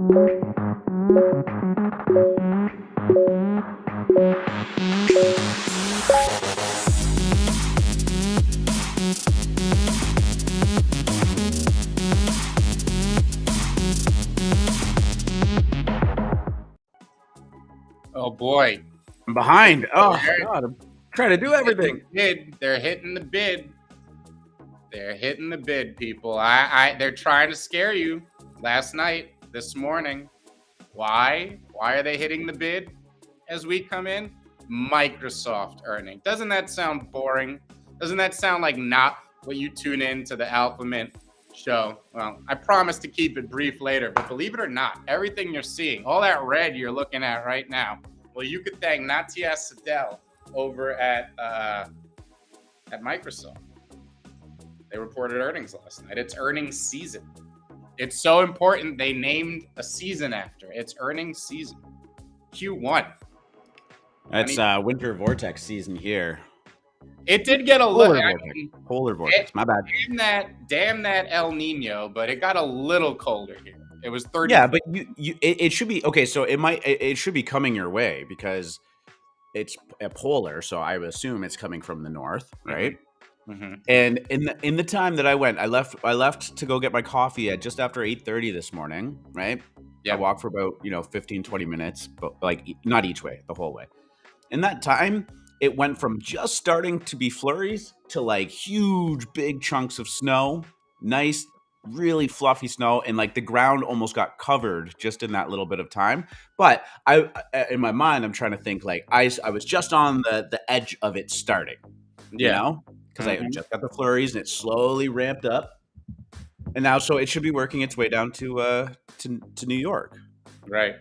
Oh boy, I'm behind. Oh God, I'm trying to do everything. They're hitting the bid. They're hitting the bid, people. They're trying to scare you. Last night, this morning. Why? Why are they hitting the bid as we come in? Microsoft earning. Doesn't that sound boring? Doesn't that sound like not what you tune in to the AlphaMint show? Well, I promise to keep it brief later, but believe it or not, everything you're seeing, all that red you're looking at right now, well, you could thank Natia Sadel over at Microsoft. They reported earnings last night. It's earnings season. It's so important they named a season after. It's earnings season. Q1. That's winter vortex season here. It did get a little polar vortex. My bad. Damn that El Nino, but it got a little colder here. It was 30. Yeah, but it should be okay. So it should be coming your way because it's a polar. So I would assume it's coming from the north, right? Mm-hmm. And in the time that I went, I left to go get my coffee at just after 8:30 this morning, right? Yeah. I walked for about 15, 20 minutes, but like not each way, the whole way. In that time, it went from just starting to be flurries to like huge, big chunks of snow, nice, really fluffy snow, and like the ground almost got covered just in that little bit of time. But in my mind, I'm trying to think like I was just on the edge of it starting, because I just got the flurries and it slowly ramped up, and now so it should be working its way down to New York. Right.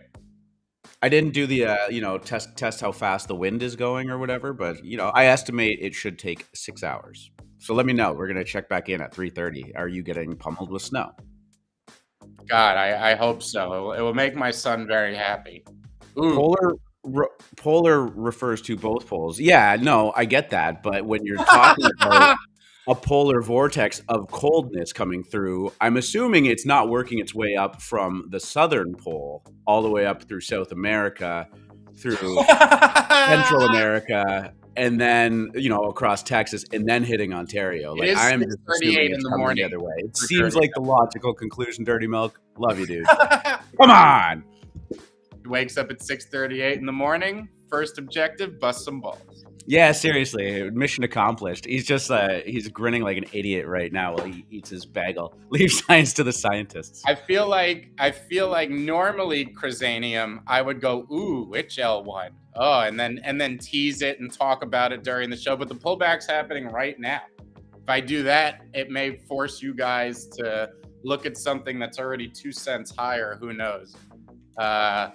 I didn't do the test how fast the wind is going or whatever, but I estimate it should take 6 hours. So let me know. We're gonna check back in at 3:30. Are you getting pummeled with snow? God, I hope so. It will make my son very happy. Ooh. Polar refers to both poles. Yeah, no, I get that. But when you're talking about a polar vortex of coldness coming through, I'm assuming it's not working its way up from the southern pole all the way up through South America, through Central America, and then across Texas, and then hitting Ontario. Like I'm just assuming it's coming the other way. It seems like the logical conclusion. Dirty Milk, love you, dude. Come on. He wakes up at 6:38 in the morning. First objective, bust some balls. Yeah, seriously, mission accomplished. He's just he's grinning like an idiot right now while he eats his bagel. Leave science to the scientists. I feel like normally Chrysanium, I would go, ooh, which L1? Oh, and then tease it and talk about it during the show. But the pullback's happening right now. If I do that, it may force you guys to look at something that's already 2 cents higher. Who knows? I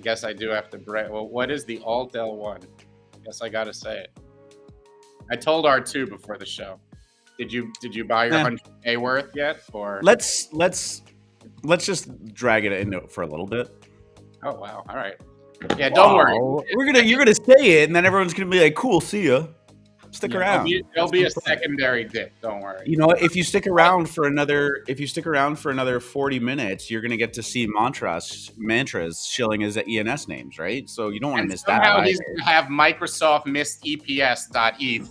guess I do have to break. Well, what is the Alt L1? Guess I gotta say it. I told R2 before the show. Did you buy your 100K worth yet? Or let's just drag it in for a little bit. Oh wow! All right. Yeah, don't worry. You're gonna say it, and then everyone's gonna be like, "Cool, see ya." Stick around. There'll be a secondary dip. Don't worry. If you stick around for another 40 minutes, you're gonna get to see mantras shilling as ENS names, right? So you don't want to miss that. Somehow he's gonna have Microsoft missed EPS.eth.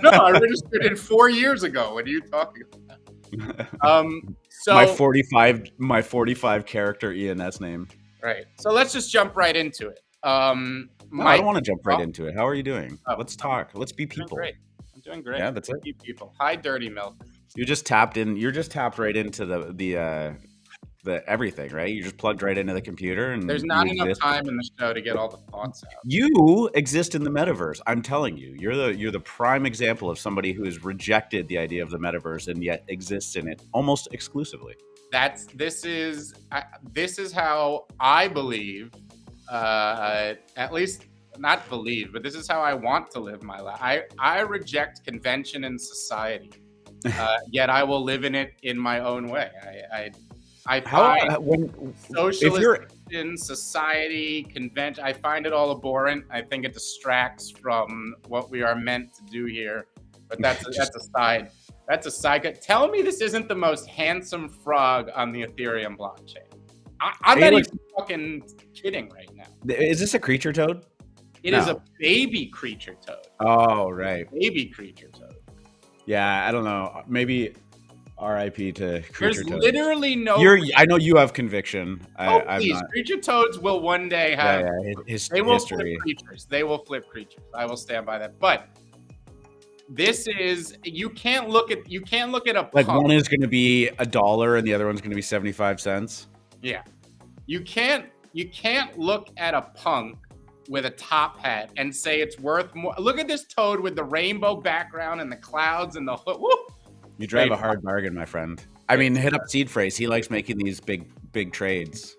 No, I registered it 4 years ago. What are you talking about? So my 45 character ENS name. Right. So let's just jump right into it. I don't want to jump right into it. How are you doing? Let's talk. Let's be people. I'm doing great. Yeah, that's it. Be people. Hi, Dirty Milk. You're just tapped right into the everything, right? You just plugged right into the computer, and there's not enough time in the show to get all the thoughts out. You exist in the metaverse. I'm telling you, you're the prime example of somebody who has rejected the idea of the metaverse and yet exists in it almost exclusively. This is how I believe. At least not believe, but this is how I want to live my life. I reject convention in society, yet I will live in it in my own way. I find socialization, society, convention, I find it all abhorrent. I think it distracts from what we are meant to do here. But that's a side. That's a side. Tell me this isn't the most handsome frog on the Ethereum blockchain. I'm not even fucking kidding right now. Is this a creature toad? It is a baby creature toad. Oh, right. Baby creature toad. Yeah, I don't know. Maybe R.I.P. to creature toads. There's literally no. I know you have conviction. Please, I'm not. Creature toads will one day have. They will flip creatures. They will flip creatures. I will stand by that. But this is you can't look at a like punk. One is going to be $1 and the other one's going to be 75 cents. Yeah, you can't look at a punk with a top hat and say it's worth more. Look at this toad with the rainbow background and the clouds and the hood. Woo! You drive a hard bargain, my friend. I mean, hit up Seed Phrase. He likes making these big trades.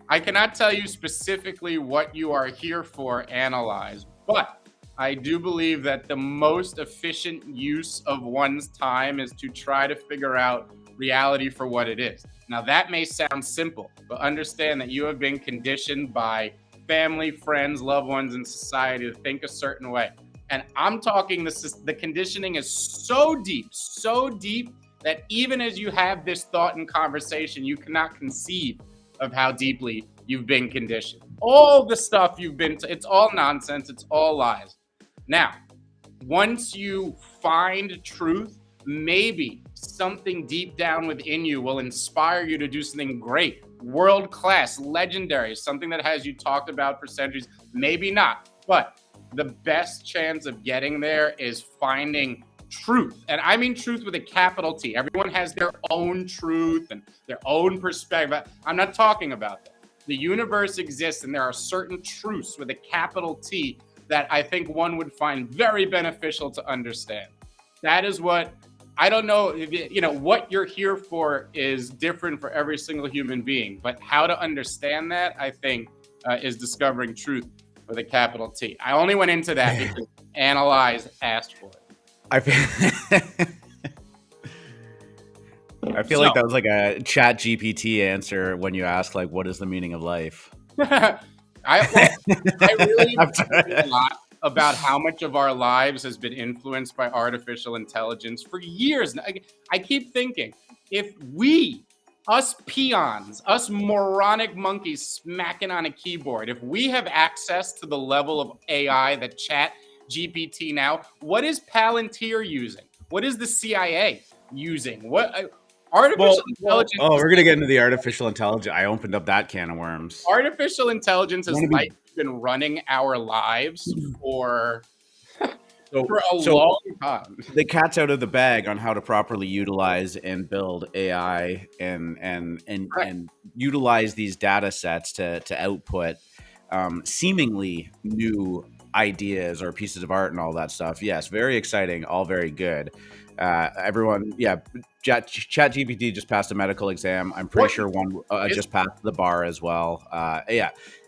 I cannot tell you specifically what you are here for, Analyze, but I do believe that the most efficient use of one's time is to try to figure out reality for what it is. Now, that may sound simple, but understand that you have been conditioned by family, friends, loved ones, and society to think a certain way. And I'm talking the conditioning is so deep that even as you have this thought and conversation, you cannot conceive of how deeply you've been conditioned. All the stuff you've been, it's all nonsense. It's all lies. Now, once you find truth, maybe something deep down within you will inspire you to do something great, world-class, legendary, something that has you talked about for centuries. Maybe not, but the best chance of getting there is finding truth. And I mean truth with a capital T. Everyone has their own truth and their own perspective. I'm not talking about that. The universe exists and there are certain truths with a capital T that I think one would find very beneficial to understand. That is what, I don't know, what you're here for is different for every single human being, but how to understand that, I think, is discovering truth with a capital T. I only went into that because Analyze asked for it. I feel like that was like a Chat GPT answer when you ask, like, what is the meaning of life? I really a lot about how much of our lives has been influenced by artificial intelligence for years. I keep thinking, if us peons, us moronic monkeys smacking on a keyboard, if we have access to the level of AI that Chat GPT now, what is Palantir using? What is the CIA using? What artificial intelligence? Oh, we're gonna get into the artificial intelligence. I opened up that can of worms. Artificial intelligence has been running our lives for a long time. The cat's out of the bag on how to properly utilize and build AI and utilize these data sets to output seemingly new ideas or pieces of art and all that stuff. Yes, very exciting, all very good. Everyone, Chat GPT just passed a medical exam. I'm pretty sure one just passed the bar as well.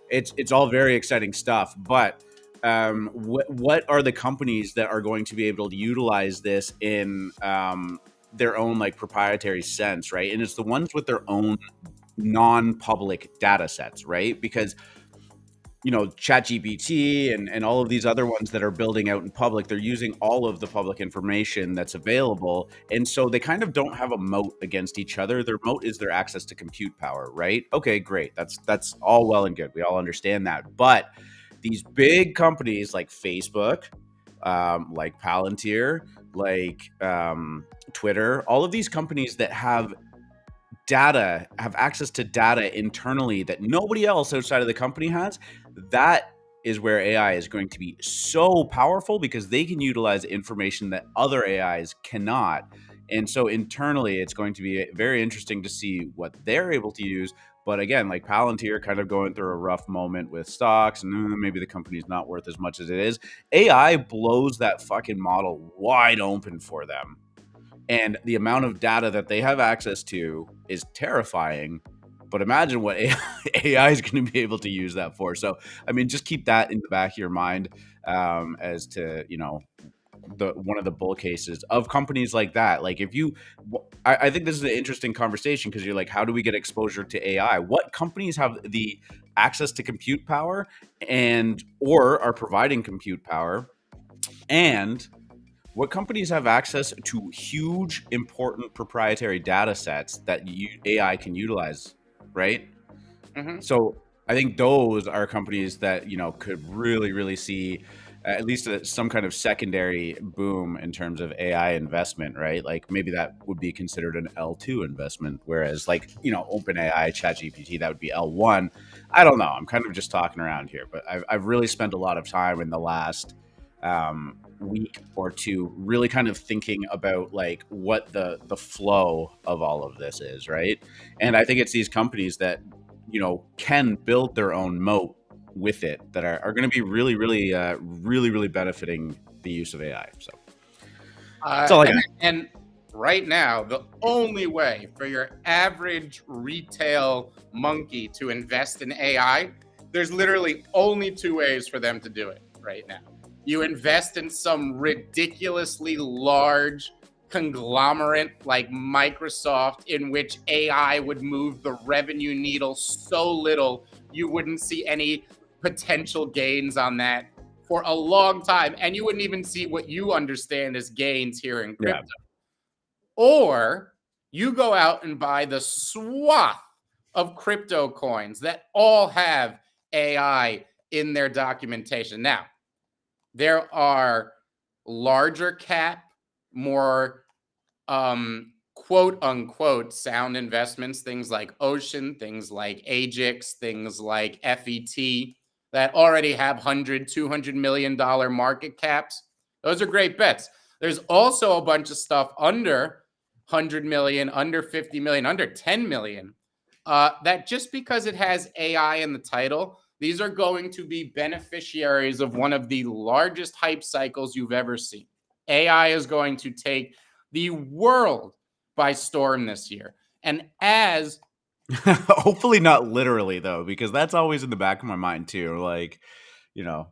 It's all very exciting stuff. But what are the companies that are going to be able to utilize this in their own like proprietary sense, right? And it's the ones with their own non-public data sets, right? Because ChatGPT and all of these other ones that are building out in public, they're using all of the public information that's available. And so they kind of don't have a moat against each other. Their moat is their access to compute power, right? Okay, great. That's all well and good. We all understand that. But these big companies like Facebook, like Palantir, like Twitter, all of these companies that have access to data internally that nobody else outside of the company has, that is where AI is going to be so powerful because they can utilize information that other AIs cannot. And so internally, it's going to be very interesting to see what they're able to use. But again, like Palantir kind of going through a rough moment with stocks and maybe the company's not worth as much as it is. AI blows that fucking model wide open for them. And the amount of data that they have access to is terrifying. But imagine what AI is going to be able to use that for. So, I mean, just keep that in the back of your mind as to, one of the bull cases of companies like that. Like I think this is an interesting conversation because you're like, how do we get exposure to AI? What companies have the access to compute power or are providing compute power? And what companies have access to huge, important proprietary data sets that AI can utilize, right? Hmm. So I think those are companies that could really see at least some kind of secondary boom in terms of AI investment, right? Like maybe that would be considered an L2 investment, whereas like OpenAI, ChatGPT, that would be L1. I don't know. I'm kind of just talking around here, but I've really spent a lot of time in the last week or two really kind of thinking about like what the flow of all of this is, right? And I think it's these companies that can build their own moat with it that are going to be really benefiting the use of AI. So that's all I got. And right now, the only way for your average retail monkey to invest in AI, there's literally only two ways for them to do it right now. You invest in some ridiculously large conglomerate like Microsoft, in which AI would move the revenue needle so little you wouldn't see any potential gains on that for a long time, and you wouldn't even see what you understand as gains here in Yeah. crypto. Or you go out and buy the swath of crypto coins that all have AI in their documentation. Now, there are larger cap, more quote unquote sound investments, things like Ocean, things like Agix, things like FET that already have 100, $200 million market caps. Those are great bets. There's also a bunch of stuff under 100 million, under 50 million, under 10 million that just because it has AI in the title, these are going to be beneficiaries of one of the largest hype cycles you've ever seen. AI is going to take the world by storm this year. And as Hopefully not literally though, because that's always in the back of my mind too. Like, you know,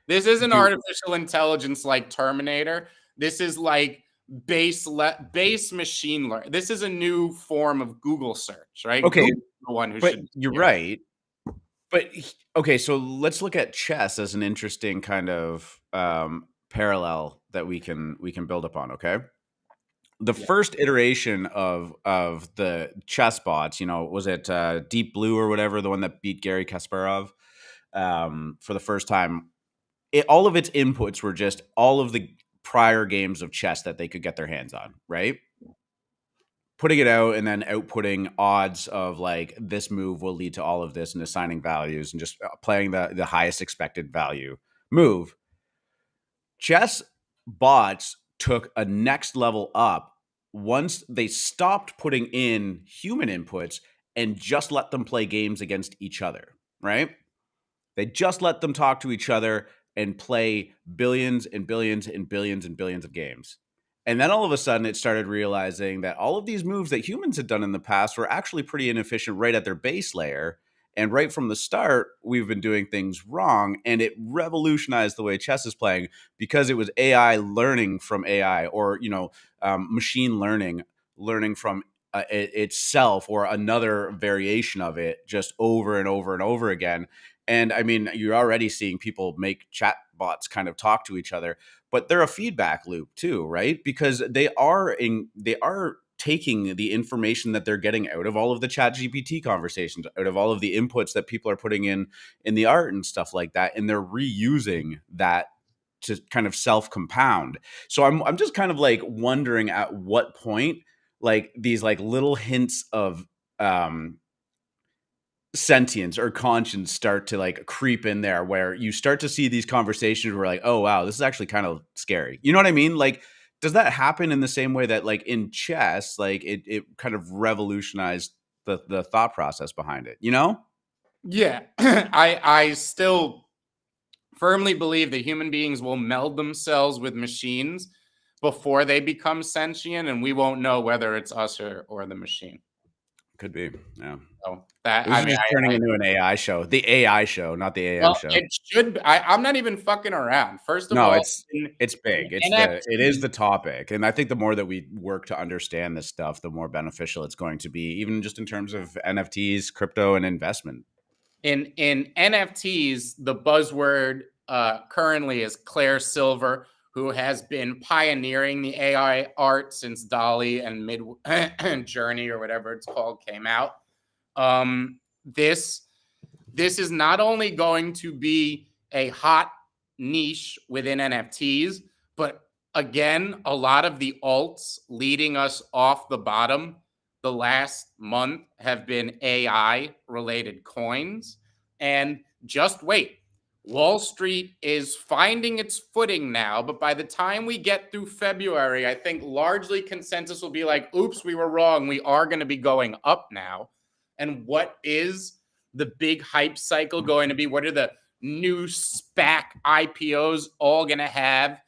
this isn't do artificial intelligence like Terminator, this is like base machine learning. This is a new form of Google search, right? okay, Google's the one who but should you're hear. right. But okay, so let's look at chess as an interesting kind of parallel that we can build upon. Okay, the Yeah. first iteration of the chess bots, was it Deep Blue or whatever, the one that beat Gary Kasparov for the first time? All of its inputs were just all of the prior games of chess that they could get their hands on, right? Putting it out and then outputting odds of like this move will lead to all of this and assigning values and just playing the highest expected value move. Chess bots took a next level up once they stopped putting in human inputs and just let them play games against each other, right? They just let them talk to each other and play billions and billions and billions and billions of games. And then all of a sudden, it started realizing that all of these moves that humans had done in the past were actually pretty inefficient right at their base layer. And right from the start, we've been doing things wrong. And it revolutionized the way chess is playing because it was AI learning from AI, or, machine learning from itself or another variation of it just over and over and over again. And I mean, you're already seeing people make chat bots kind of talk to each other, but they're a feedback loop too, right? Because they are taking the information that they're getting out of all of the chat GPT conversations, out of all of the inputs that people are putting in the art and stuff like that, and they're reusing that to kind of self compound. So I'm just kind of like wondering at what point like these like little hints of um sentience or conscience start to like creep in there, where you start to see these conversations where like, oh wow, this is actually kind of scary. You know what I mean? Like, does that happen in the same way that like in chess, like it kind of revolutionized the thought process behind it, Yeah. I still firmly believe that human beings will meld themselves with machines before they become sentient, and we won't know whether it's us or the machine. Could be. Yeah. So that, This I is mean, just turning I into an AI show. The AI show, not the AM well, show. it should be. I'm not even fucking around. First of No, all, it's in big. It is NFTs, the topic. And I think the more that we work to understand this stuff, the more beneficial it's going to be, even just in terms of NFTs, crypto, and investment. in NFTs, the buzzword currently is Claire Silver, who has been pioneering the AI art since Dolly and Mid Journey or whatever it's called came out. this is not only going to be a hot niche within NFTs, but again, a lot of the alts leading us off the bottom the last month have been AI related coins. And just wait, Wall Street is finding its footing now, but by the time we get through February, I think largely consensus will be like, oops, we were wrong. We are going to be going up now. And what is the big hype cycle going to be? What are the new SPAC IPOs all going to have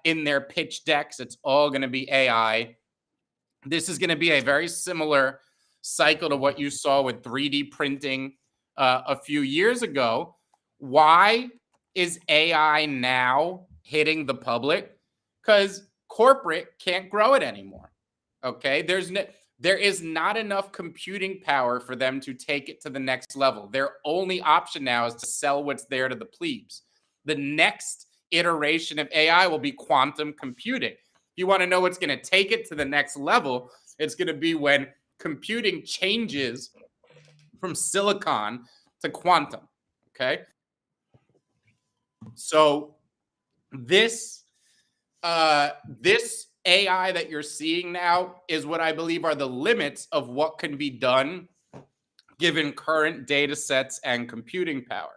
in their pitch decks? It's all going to be AI. This is going to be a very similar cycle to what you saw with 3D printing a few years ago. Why is AI now hitting the public? Because corporate can't grow it anymore. Okay, there is not enough computing power for them to take it to the next level. Their only option now is to sell what's there to the plebes. The next iteration of AI will be quantum computing. If you want to know what's going to take it to the next level, it's going to be when computing changes from silicon to quantum. Okay. So this AI that you're seeing now is what I believe are the limits of what can be done given current data sets and computing power.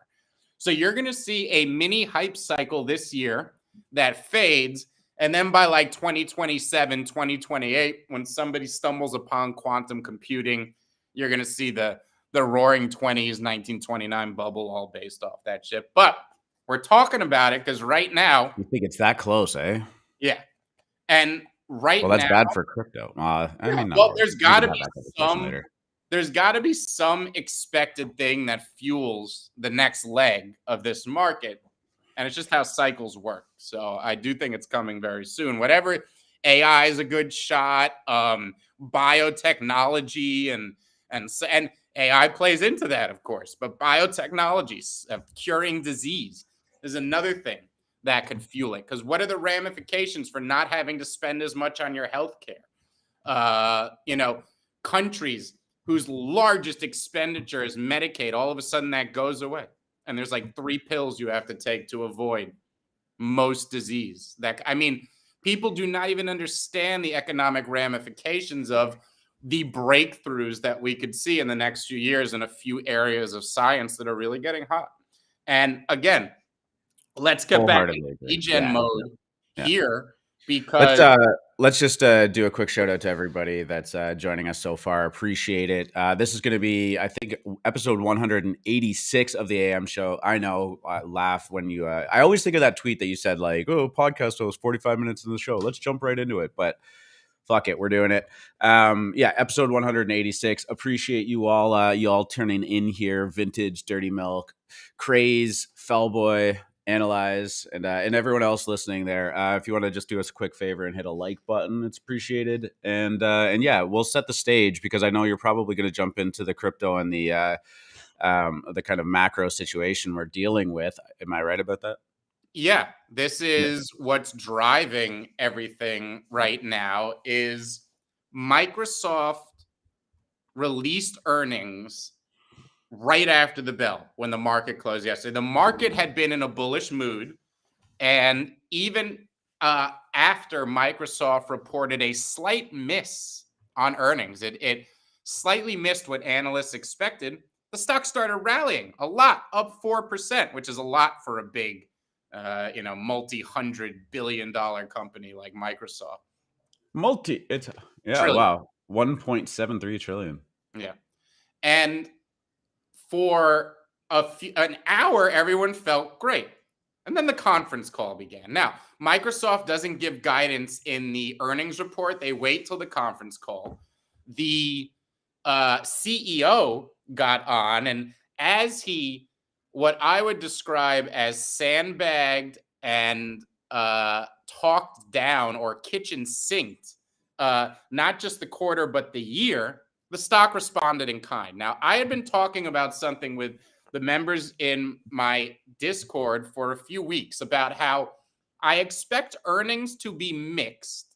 So you're going to see a mini hype cycle this year that fades. And then by like 2027, 2028, when somebody stumbles upon quantum computing, you're going to see the roaring 20s, 1929 bubble all based off that shit. But we're talking about it because right now. You think it's that close, eh? Yeah. And right now. Well, that's bad for crypto. I mean, well, there's got to be some expected thing that fuels the next leg of this market. And it's just how cycles work. So I do think it's coming very soon. Whatever, AI is a good shot. Biotechnology and AI plays into that, of course. But biotechnology, curing disease, is another thing that could fuel it. Because what are the ramifications for not having to spend as much on your healthcare? Countries whose largest expenditure is Medicaid, all of a sudden that goes away. And there's like 3 pills you have to take to avoid most disease. People do not even understand the economic ramifications of the breakthroughs that we could see in the next few years in a few areas of science that are really getting hot. And again, let's get back to regen mode here, because let's just do a quick shout out to everybody that's joining us so far. Appreciate it. This is going to be, I think, episode 186 of the AM show. I know, I laugh when you. I always think of that tweet that you said, like, "Oh, podcast host, 45 minutes in the show. Let's jump right into it." But fuck it, we're doing it. Episode 186. Appreciate you all turning in here. Vintage, Dirty Milk, Craze, Fellboy, Analyze, and everyone else listening there. If you want to just do us a quick favor and hit a like button, it's appreciated. And we'll set the stage, because I know you're probably going to jump into the crypto and the kind of macro situation we're dealing with. Am I right about that? Yeah, this is what's driving everything right now. Is Microsoft released earnings right after the bell when the market closed yesterday. The market had been in a bullish mood, and even after Microsoft reported a slight miss on earnings, it slightly missed what analysts expected, the stock started rallying a lot, up 4%, which is a lot for a big multi-$100 billion company like Microsoft. Trillion. Wow, 1.73 trillion. Yeah, and for an hour, everyone felt great, and then the conference call began. Now, Microsoft doesn't give guidance in the earnings report; they wait till the conference call. The CEO got on, and as he, what I would describe as sandbagged and talked down or kitchen sinked, not just the quarter, but the year, the stock responded in kind. Now, I had been talking about something with the members in my Discord for a few weeks about how I expect earnings to be mixed,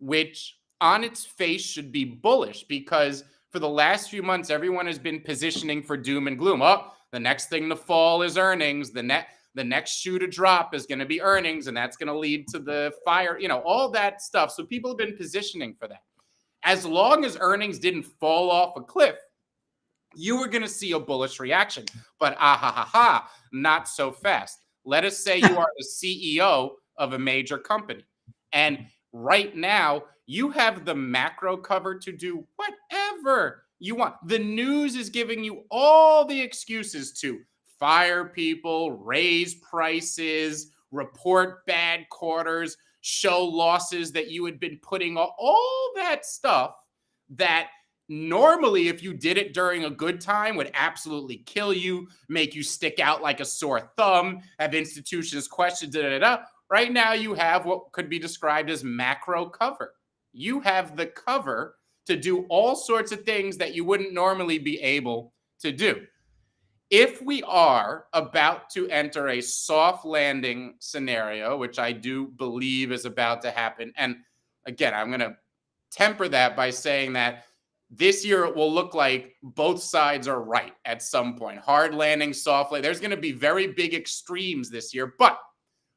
which on its face should be bullish, because for the last few months, everyone has been positioning for doom and gloom. Oh, the next thing to fall is earnings. The next shoe to drop is going to be earnings, and that's going to lead to the fire, all that stuff. So people have been positioning for that. As long as earnings didn't fall off a cliff, you were going to see a bullish reaction. But not so fast. Let us say you are the CEO of a major company, and right now you have the macro cover to do whatever you want. The news is giving you all the excuses to fire people, raise prices, report bad quarters, show losses that you had been putting on, all that stuff that normally, if you did it during a good time, would absolutely kill you, make you stick out like a sore thumb, have institutions question, Right now, you have what could be described as macro cover. You have the cover to do all sorts of things that you wouldn't normally be able to do. If we are about to enter a soft landing scenario, which I do believe is about to happen, and again, I'm going to temper that by saying that this year it will look like both sides are right at some point. Hard landing, soft landing. There's going to be very big extremes this year. But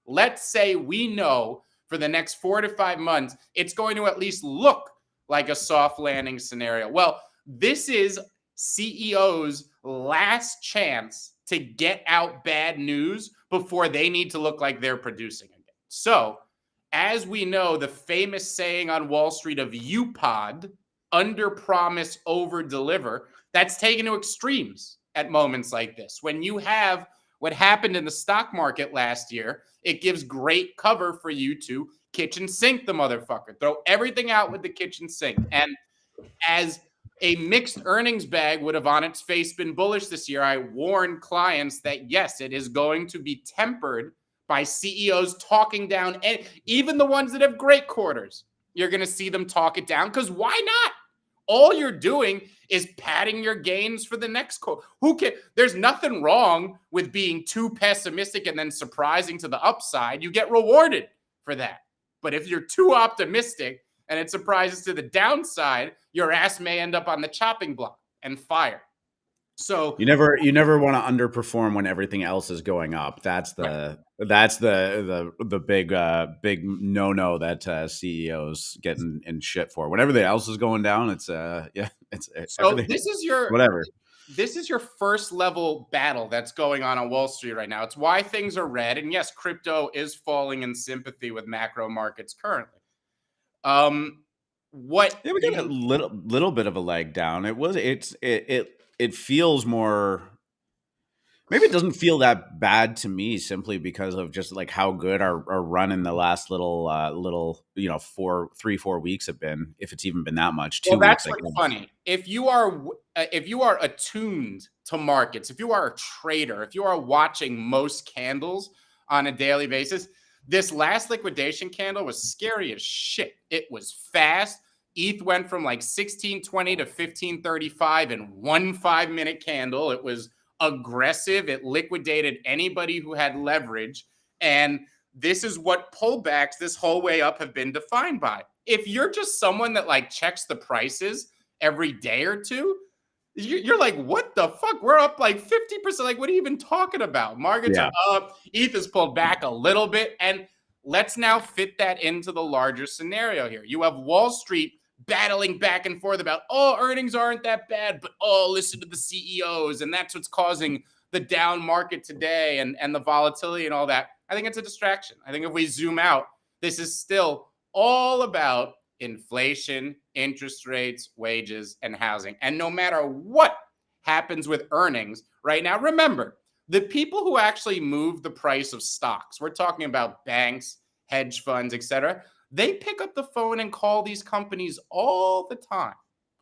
let's say we know for the next 4 to 5 months, it's going to at least look like a soft landing scenario. Well, this is CEOs' last chance to get out bad news before they need to look like they're producing again. So, as we know, the famous saying on Wall Street of UPOD, under promise, over deliver, that's taken to extremes at moments like this. When you have what happened in the stock market last year, it gives great cover for you to kitchen sink the motherfucker, throw everything out with the kitchen sink. And as a mixed earnings bag would have on its face been bullish this year, I warn clients that yes, it is going to be tempered by CEOs talking down, and even the ones that have great quarters, you're going to see them talk it down, because why not? All you're doing is padding your gains for the next quarter. Who can? There's nothing wrong with being too pessimistic and then surprising to the upside. You get rewarded for that. But if you're too optimistic and it surprises to the downside, your ass may end up on the chopping block and fire. So you never want to underperform when everything else is going up. That's the big no that CEOs get in shit for. When everything else is going down, it's so this is your whatever. This is your first level battle that's going on Wall Street right now. It's why things are red, and yes, crypto is falling in sympathy with macro markets currently. We got a little bit of a leg down. It feels more, maybe it doesn't feel that bad to me, simply because of just like how good our run in the last little 3-4 weeks have been, if it's even been that much. 2 weeks. That's what's funny. If you are attuned to markets, if you are a trader, if you are watching most candles on a daily basis, this last liquidation candle was scary as shit. It was fast. ETH went from like 1620 to 1535 in 1 5-minute candle. It was aggressive. It liquidated anybody who had leverage. And this is what pullbacks this whole way up have been defined by. If you're just someone that like checks the prices every day or two, you're like, what the fuck? We're up like 50%. Like, what are you even talking about? Markets are up. ETH has pulled back a little bit. And let's now fit that into the larger scenario here. You have Wall Street battling back and forth about, earnings aren't that bad, but listen to the CEOs, and that's what's causing the down market today and the volatility and all that. I think it's a distraction. I think if we zoom out, this is still all about inflation, interest rates, wages, and housing. And no matter what happens with earnings right now, remember, the people who actually move the price of stocks, we're talking about banks, hedge funds, etc., they pick up the phone and call these companies all the time.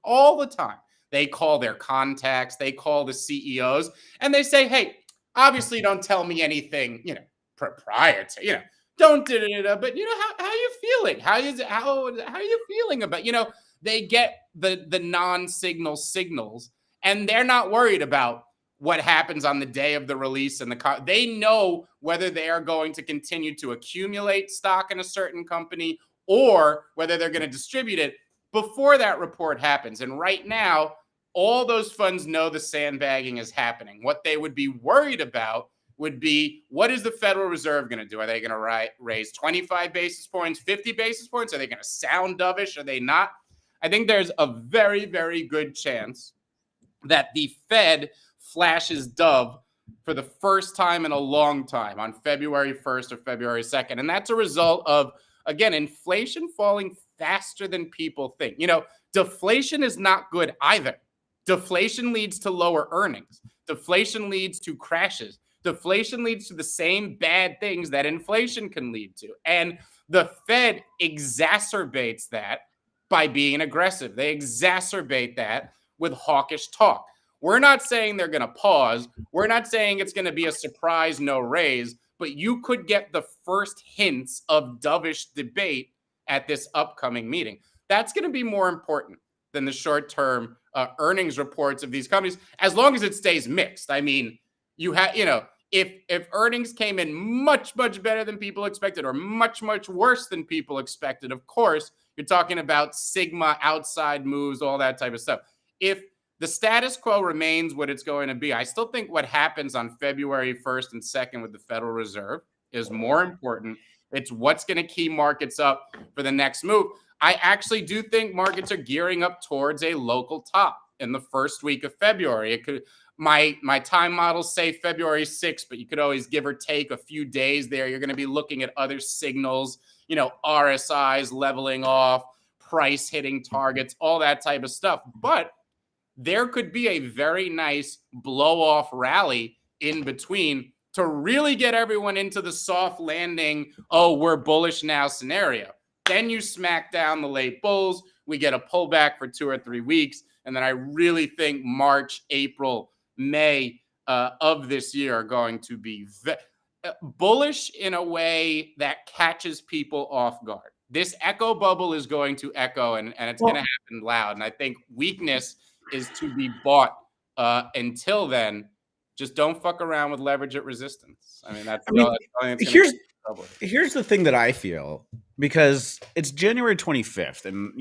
All the time. They call their contacts, they call the CEOs, and they say, hey, obviously don't tell me anything, prior to, don't do it, but how are you feeling? How are you feeling about, they get the non-signal signals, and they're not worried about what happens on the day of the release and they know whether they are going to continue to accumulate stock in a certain company or whether they're going to distribute it before that report happens. And right now, All those funds know the sandbagging is happening. What they would be worried about would be, what is the Federal Reserve going to do? Are they going to raise 25 basis points, 50 basis points? Are they going to sound dovish? Are they not? I think there's a very, very good chance that the Fed flashes dove for the first time in a long time on February 1st or February 2nd. And that's a result of, again, inflation falling faster than people think. Deflation is not good either. Deflation leads to lower earnings. Deflation leads to crashes. Deflation leads to the same bad things that inflation can lead to. And the Fed exacerbates that by being aggressive. They exacerbate that with hawkish talk. We're not saying they're going to pause. We're not saying it's going to be a surprise no raise, but you could get the first hints of dovish debate at this upcoming meeting. That's going to be more important than the short-term earnings reports of these companies, as long as it stays mixed. I mean, if earnings came in much, much better than people expected, or much, much worse than people expected, of course, you're talking about sigma outside moves, all that type of stuff. If the status quo remains what it's going to be, I still think what happens on February 1st and 2nd with the Federal Reserve is more important. It's what's going to key markets up for the next move. I actually do think markets are gearing up towards a local top in the first week of February. It could, my time models say February 6th, but you could always give or take a few days there. You're going to be looking at other signals, RSIs leveling off, price hitting targets, all that type of stuff. But there could be a very nice blow-off rally in between to really get everyone into the soft landing, oh, we're bullish now scenario. Then you smack down the late bulls. We get a pullback for 2 or 3 weeks. And then I really think March, April, May of this year are going to be bullish in a way that catches people off guard. This echo bubble is going to echo, and it's going to happen loud. And I think weakness is to be bought. Until then, just don't fuck around with leverage at resistance. I mean, here's the thing that I feel, because it's January 25th, and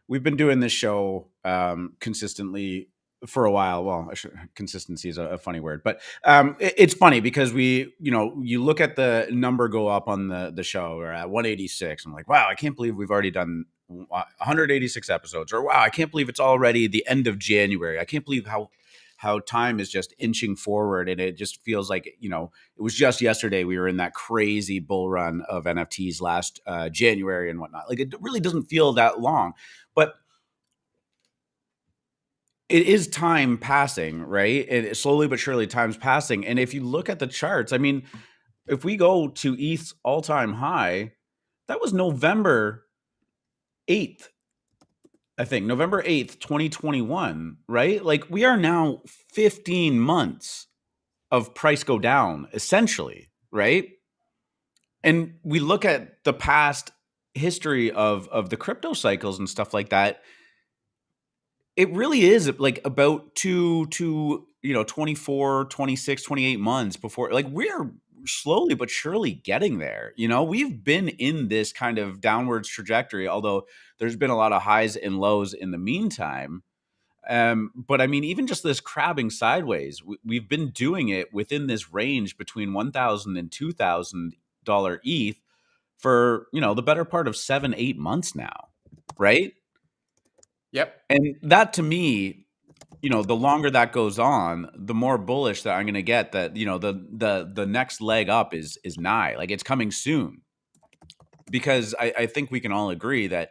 we've been doing this show consistently for a while. Well, consistency is a funny word, but it's funny because you look at the number go up on the show, or at 186. I'm like, wow, I can't believe we've already done 186 episodes, or wow, I can't believe it's already the end of January. I can't believe how time is just inching forward, and it just feels like it was just yesterday we were in that crazy bull run of NFTs last January and whatnot. Like, it really doesn't feel that long, but it is time passing, right? And slowly but surely time's passing. And if you look at the charts, I mean, if we go to ETH's all-time high, that was November 8th. I think November 8th, 2021, right? Like, we are now 15 months of price go down, essentially, right? And we look at the past history of the crypto cycles and stuff like that. It really is like about 24, 26, 28 months before, like, we're slowly but surely getting there. We've been in this kind of downwards trajectory, although there's been a lot of highs and lows in the meantime. But I mean, even just this crabbing sideways, we've been doing it within this range between $1,000 and $2,000 ETH for, the better part of 7-8 months now. Right. Yep. And that, to me, the longer that goes on, the more bullish that I'm going to get that, the next leg up is nigh, like it's coming soon. Because I think we can all agree that,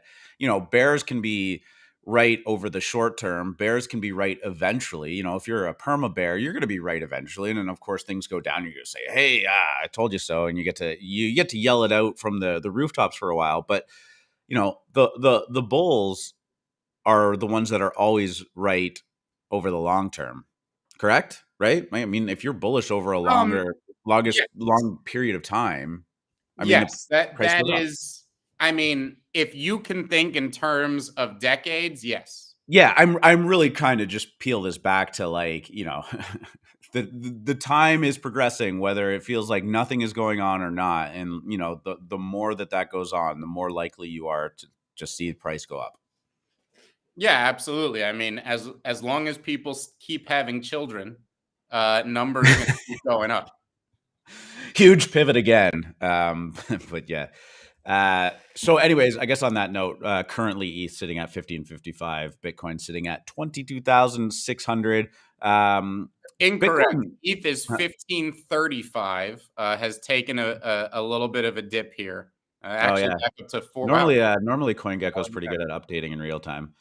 bears can be right over the short term. Bears can be right eventually. If you're a perma bear, you're going to be right eventually. And then, of course, things go down. You're going to say, hey, I told you so. And you get to yell it out from the rooftops for a while. But, the bulls are the ones that are always right over the long term. Correct? Right? I mean, if you're bullish over a long period of time, yes, that is. I mean, if you can think in terms of decades, yes. Yeah, I'm really trying to just peel this back to, like, the time is progressing, whether it feels like nothing is going on or not, and the more that goes on, the more likely you are to just see the price go up. Yeah, absolutely. I mean, as long as people keep having children, numbers going to keep going up. Huge pivot again. But yeah. So anyways, I guess on that note, currently ETH sitting at 1555, Bitcoin sitting at 22,600. Incorrect. Bitcoin. ETH is 1535. Has taken a little bit of a dip here. Oh Actually, yeah. back up to four. Wow. Normally CoinGecko is pretty good at updating in real time.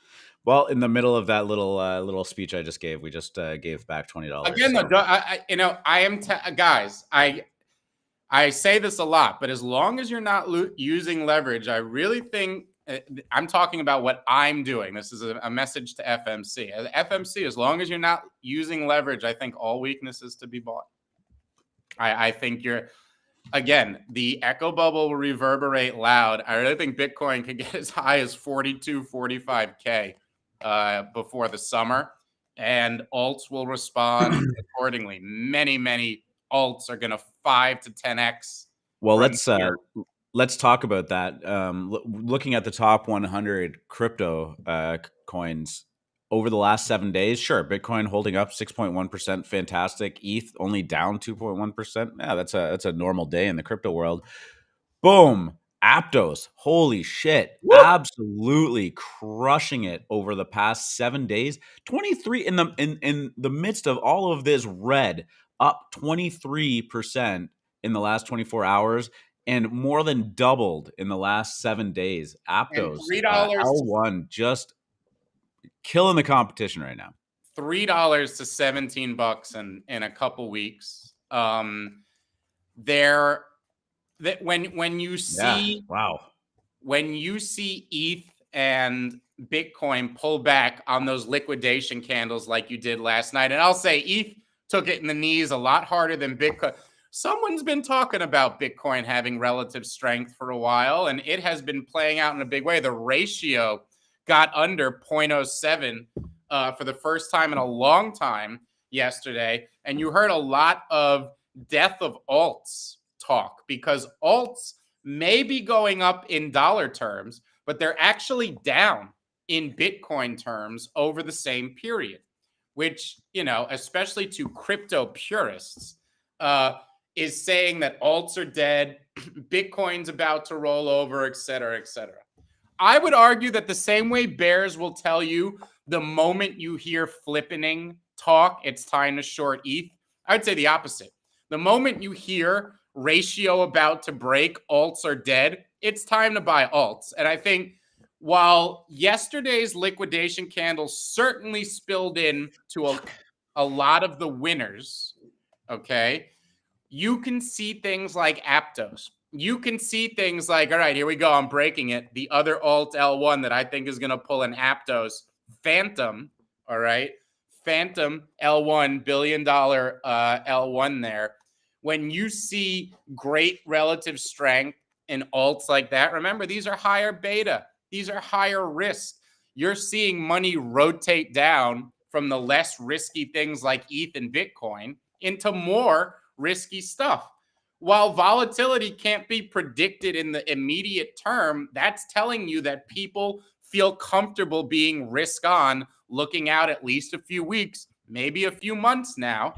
Well, in the middle of that little speech I just gave, we just gave back $20. Again, So though, I am guys. I say this a lot, but as long as you're not using leverage, I really think I'm talking about what I'm doing. This is a message to FMC. As FMC, as long as you're not using leverage, I think all weakness is to be bought. I think again, the echo bubble will reverberate loud. I really think Bitcoin could get as high as 42, 45K before the summer, and alts will respond accordingly. Many alts are going to 5 to 10x well, from here. let's talk about that. Looking at the top 100 crypto coins over the last 7 days, sure, Bitcoin holding up 6.1%, fantastic. ETH only down 2.1%. Yeah, that's a normal day in the crypto world. Boom. Aptos, holy shit, Woo! absolutely crushing it over the past 7 days. 23 in the midst of all of this red, up 23% in the last 24 hours and more than doubled in the last 7 days. And Aptos, $3 to L1 just killing the competition right now. $3 to $17 in a couple weeks. There that when you Yeah, see wow. ETH and Bitcoin pull back on those liquidation candles like you did last night, and I'll say ETH took it in the knees a lot harder than Bitcoin. Someone's been talking about Bitcoin having relative strength for a while, and it has been playing out in a big way. The ratio got under 0.07 for the first time in a long time yesterday, and you heard a lot of death of alts talk because alts may be going up in dollar terms, but they're actually down in Bitcoin terms over the same period, which, especially to crypto purists, is saying that alts are dead, Bitcoin's about to roll over, et cetera, et cetera. I would argue that the same way bears will tell you the moment you hear flippening talk, it's time to short ETH. I'd say the opposite. The moment you hear ratio about to break, alts are dead, it's time to buy alts. And I think while yesterday's liquidation candle certainly spilled in to a lot of the winners, okay, you can see things like Aptos. You can see things like, all right, here we go. I'm breaking it. The other alt L1 that I think is going to pull an Aptos, Phantom, all right? Phantom L1, $billion L1 there. When you see great relative strength in alts like that, remember, these are higher beta. These are higher risk. You're seeing money rotate down from the less risky things like ETH and Bitcoin into more risky stuff. While volatility can't be predicted in the immediate term, that's telling you that people feel comfortable being risk on, looking out at least a few weeks, maybe a few months now,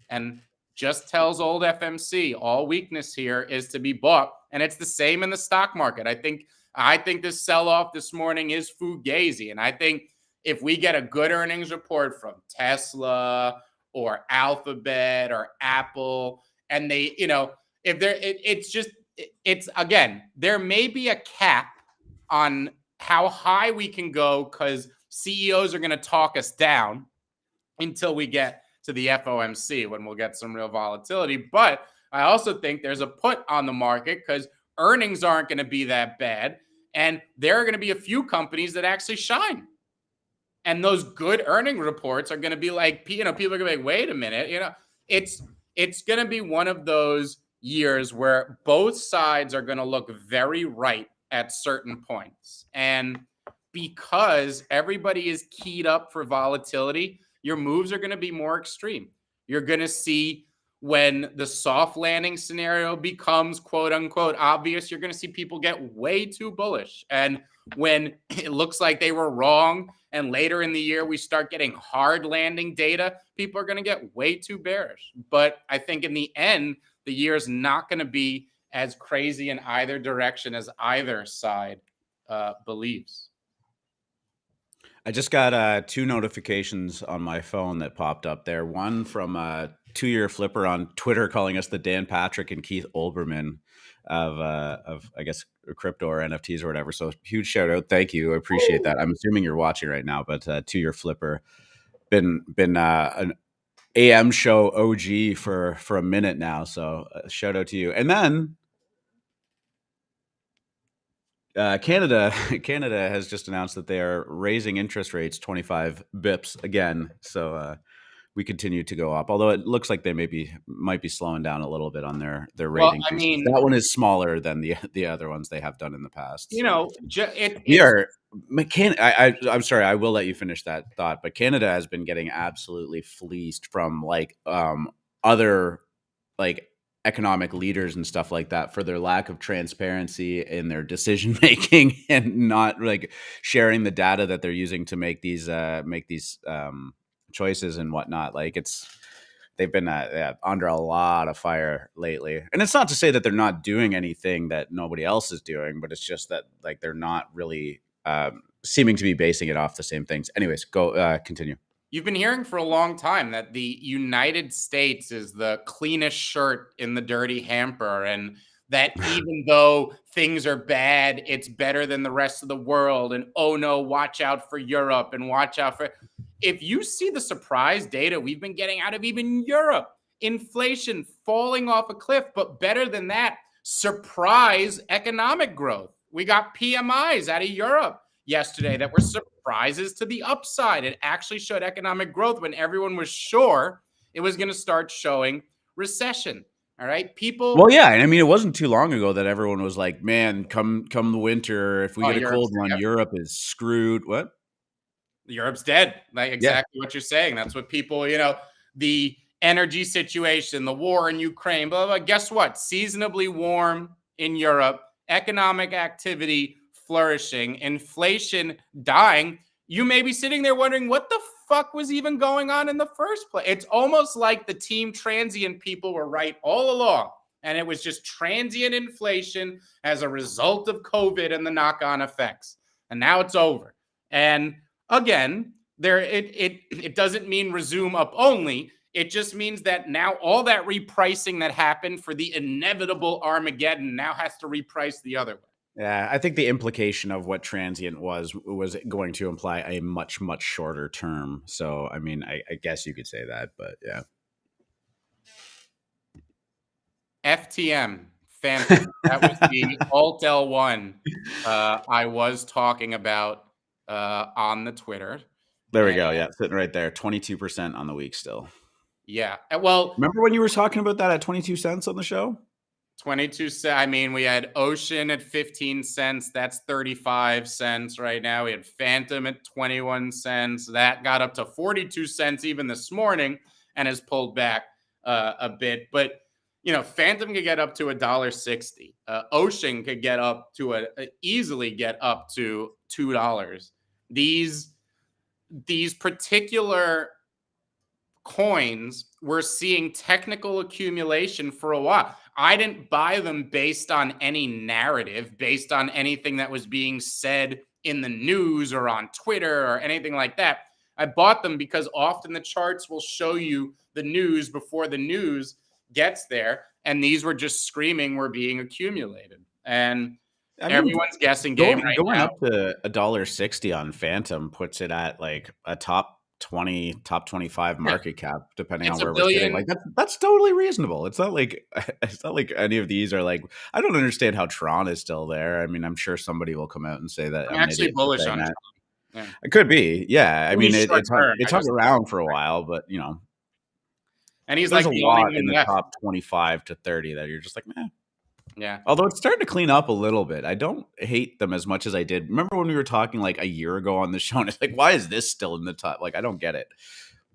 and just tells old FMC all weakness here is to be bought. And it's the same in the stock market. I think this sell-off this morning is fugazi. And I think if we get a good earnings report from Tesla or Alphabet or Apple, and they, if they're, it's again, there may be a cap on how high we can go because CEOs are going to talk us down until we get to the FOMC when we'll get some real volatility. But I also think there's a put on the market because earnings aren't going to be that bad. And there are going to be a few companies that actually shine. And those good earning reports are going to be like, people are going to be like, wait a minute, it's going to be one of those years where both sides are going to look very right at certain points. And because everybody is keyed up for volatility, your moves are going to be more extreme. You're going to see when the soft landing scenario becomes quote unquote obvious, you're going to see people get way too bullish. And when it looks like they were wrong and later in the year we start getting hard landing data, people are going to get way too bearish. But I think in the end, the year is not going to be as crazy in either direction as either side believes. I just got 2 notifications on my phone that popped up there. One from a 2-year flipper on Twitter calling us the Dan Patrick and Keith Olbermann of I guess crypto or NFTs or whatever. So huge shout out, thank you, I appreciate that. I'm assuming you're watching right now, but 2-year flipper, been an AM show OG for a minute now. So shout out to you. And then Canada has just announced that they are raising interest rates 25 bips again. So we continue to go up, although it looks like they might be slowing down a little bit on their rate increases. I mean, that one is smaller than the other ones they have done in the past. You know, I'm sorry, I will let you finish that thought, but Canada has been getting absolutely fleeced from like other like economic leaders and stuff like that for their lack of transparency in their decision making and not like sharing the data that they're using to make these choices and whatnot. Like they've been under a lot of fire lately. And it's not to say that they're not doing anything that nobody else is doing, but it's just that like they're not really seeming to be basing it off the same things. Anyways, go continue. You've been hearing for a long time that the United States is the cleanest shirt in the dirty hamper, and that even though things are bad, it's better than the rest of the world. And oh no, watch out for Europe and watch out for... If you see the surprise data we've been getting out of even Europe, inflation falling off a cliff, but better than that, surprise economic growth. We got PMIs out of Europe yesterday that were surprises to the upside. It actually showed economic growth when everyone was sure it was going to start showing recession. All right, people. Well, yeah, and I mean, it wasn't too long ago that everyone was like, "Man, come the winter, if we get a cold one, Europe is screwed." What? Europe's dead. Like exactly what you're saying. That's what people, the energy situation, the war in Ukraine, blah, blah, blah. Guess what? Seasonably warm in Europe, economic activity flourishing, inflation dying. You may be sitting there wondering what the fuck was even going on in the first place. It's almost like the team transient people were right all along. And it was just transient inflation as a result of COVID and the knock-on effects. And now it's over. And again, it doesn't mean resume up only. It just means that now all that repricing that happened for the inevitable Armageddon now has to reprice the other way. Yeah, I think the implication of what transient was going to imply a much, much shorter term. So, I mean, I guess you could say that, but yeah. FTM, Phantom. That was the Alt L1 I was talking about on the Twitter. There we go. Yeah, sitting right there. 22% on the week still. Yeah. Well, remember when you were talking about that at 22 cents on the show? 22 cents. I mean, we had Ocean at 15 cents. That's 35 cents right now. We had Phantom at 21 cents. That got up to 42 cents even this morning and has pulled back a bit. But, Phantom could get up to $1.60. Ocean could get up to easily get up to $2. These particular coins, we're seeing technical accumulation for a while. I didn't buy them based on any narrative, based on anything that was being said in the news or on Twitter or anything like that. I bought them because often the charts will show you the news before the news gets there. And these were just screaming were being accumulated. And everyone's guessing game right going now. Up to $1.60 on Phantom puts it at like a top 20, top 25 market cap, depending on where we're sitting. Like that's totally reasonable. It's not like any of these are like, I don't understand how Tron is still there. I mean, I'm sure somebody will come out and say that I'm actually bullish on Tron. Yeah. It could be. Yeah. I mean, it's hung around for a while, but and he's there's like a lot in the top 25 to 30 that you're just like, meh. Yeah. Although it's starting to clean up a little bit. I don't hate them as much as I did. Remember when we were talking like a year ago on the show and it's like, why is this still in the top? Like, I don't get it.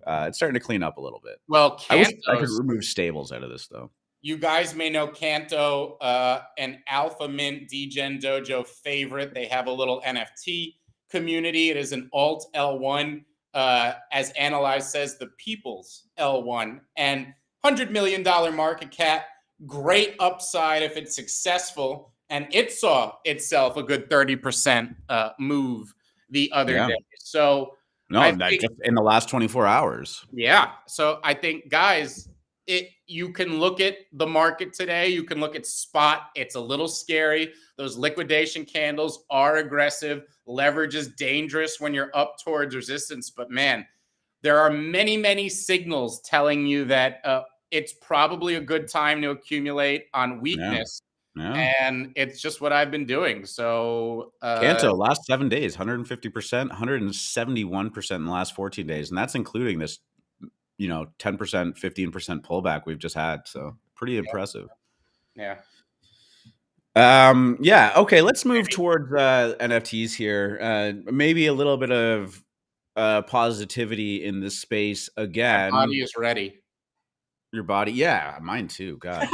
It's starting to clean up a little bit. Well, I wish I could Cantos, remove stables out of this though. you guys may know Canto, an AlphaMint Degen Dojo favorite. They have a little NFT community. It is an alt L1, as Analyze says, the people's L1, and $100 million market cap. Great upside if it's successful. And it saw itself a good 30% move the other day. So I think, just in the last 24 hours. yeah. So I think, guys, you can look at the market today. You can look at spot. It's a little scary. Those liquidation candles are aggressive. Leverage is dangerous when you're up towards resistance. But man, there are many, many signals telling you that it's probably a good time to accumulate on weakness. Yeah. And it's just what I've been doing. So Canto last 7 days, 150%, 171% in the last 14 days. And that's including this, 10%, 15% pullback we've just had. So pretty impressive. Yeah. Yeah. Okay. Let's move towards NFTs here. Maybe a little bit of positivity in this space again. My body is ready. Your body, yeah, mine too. God,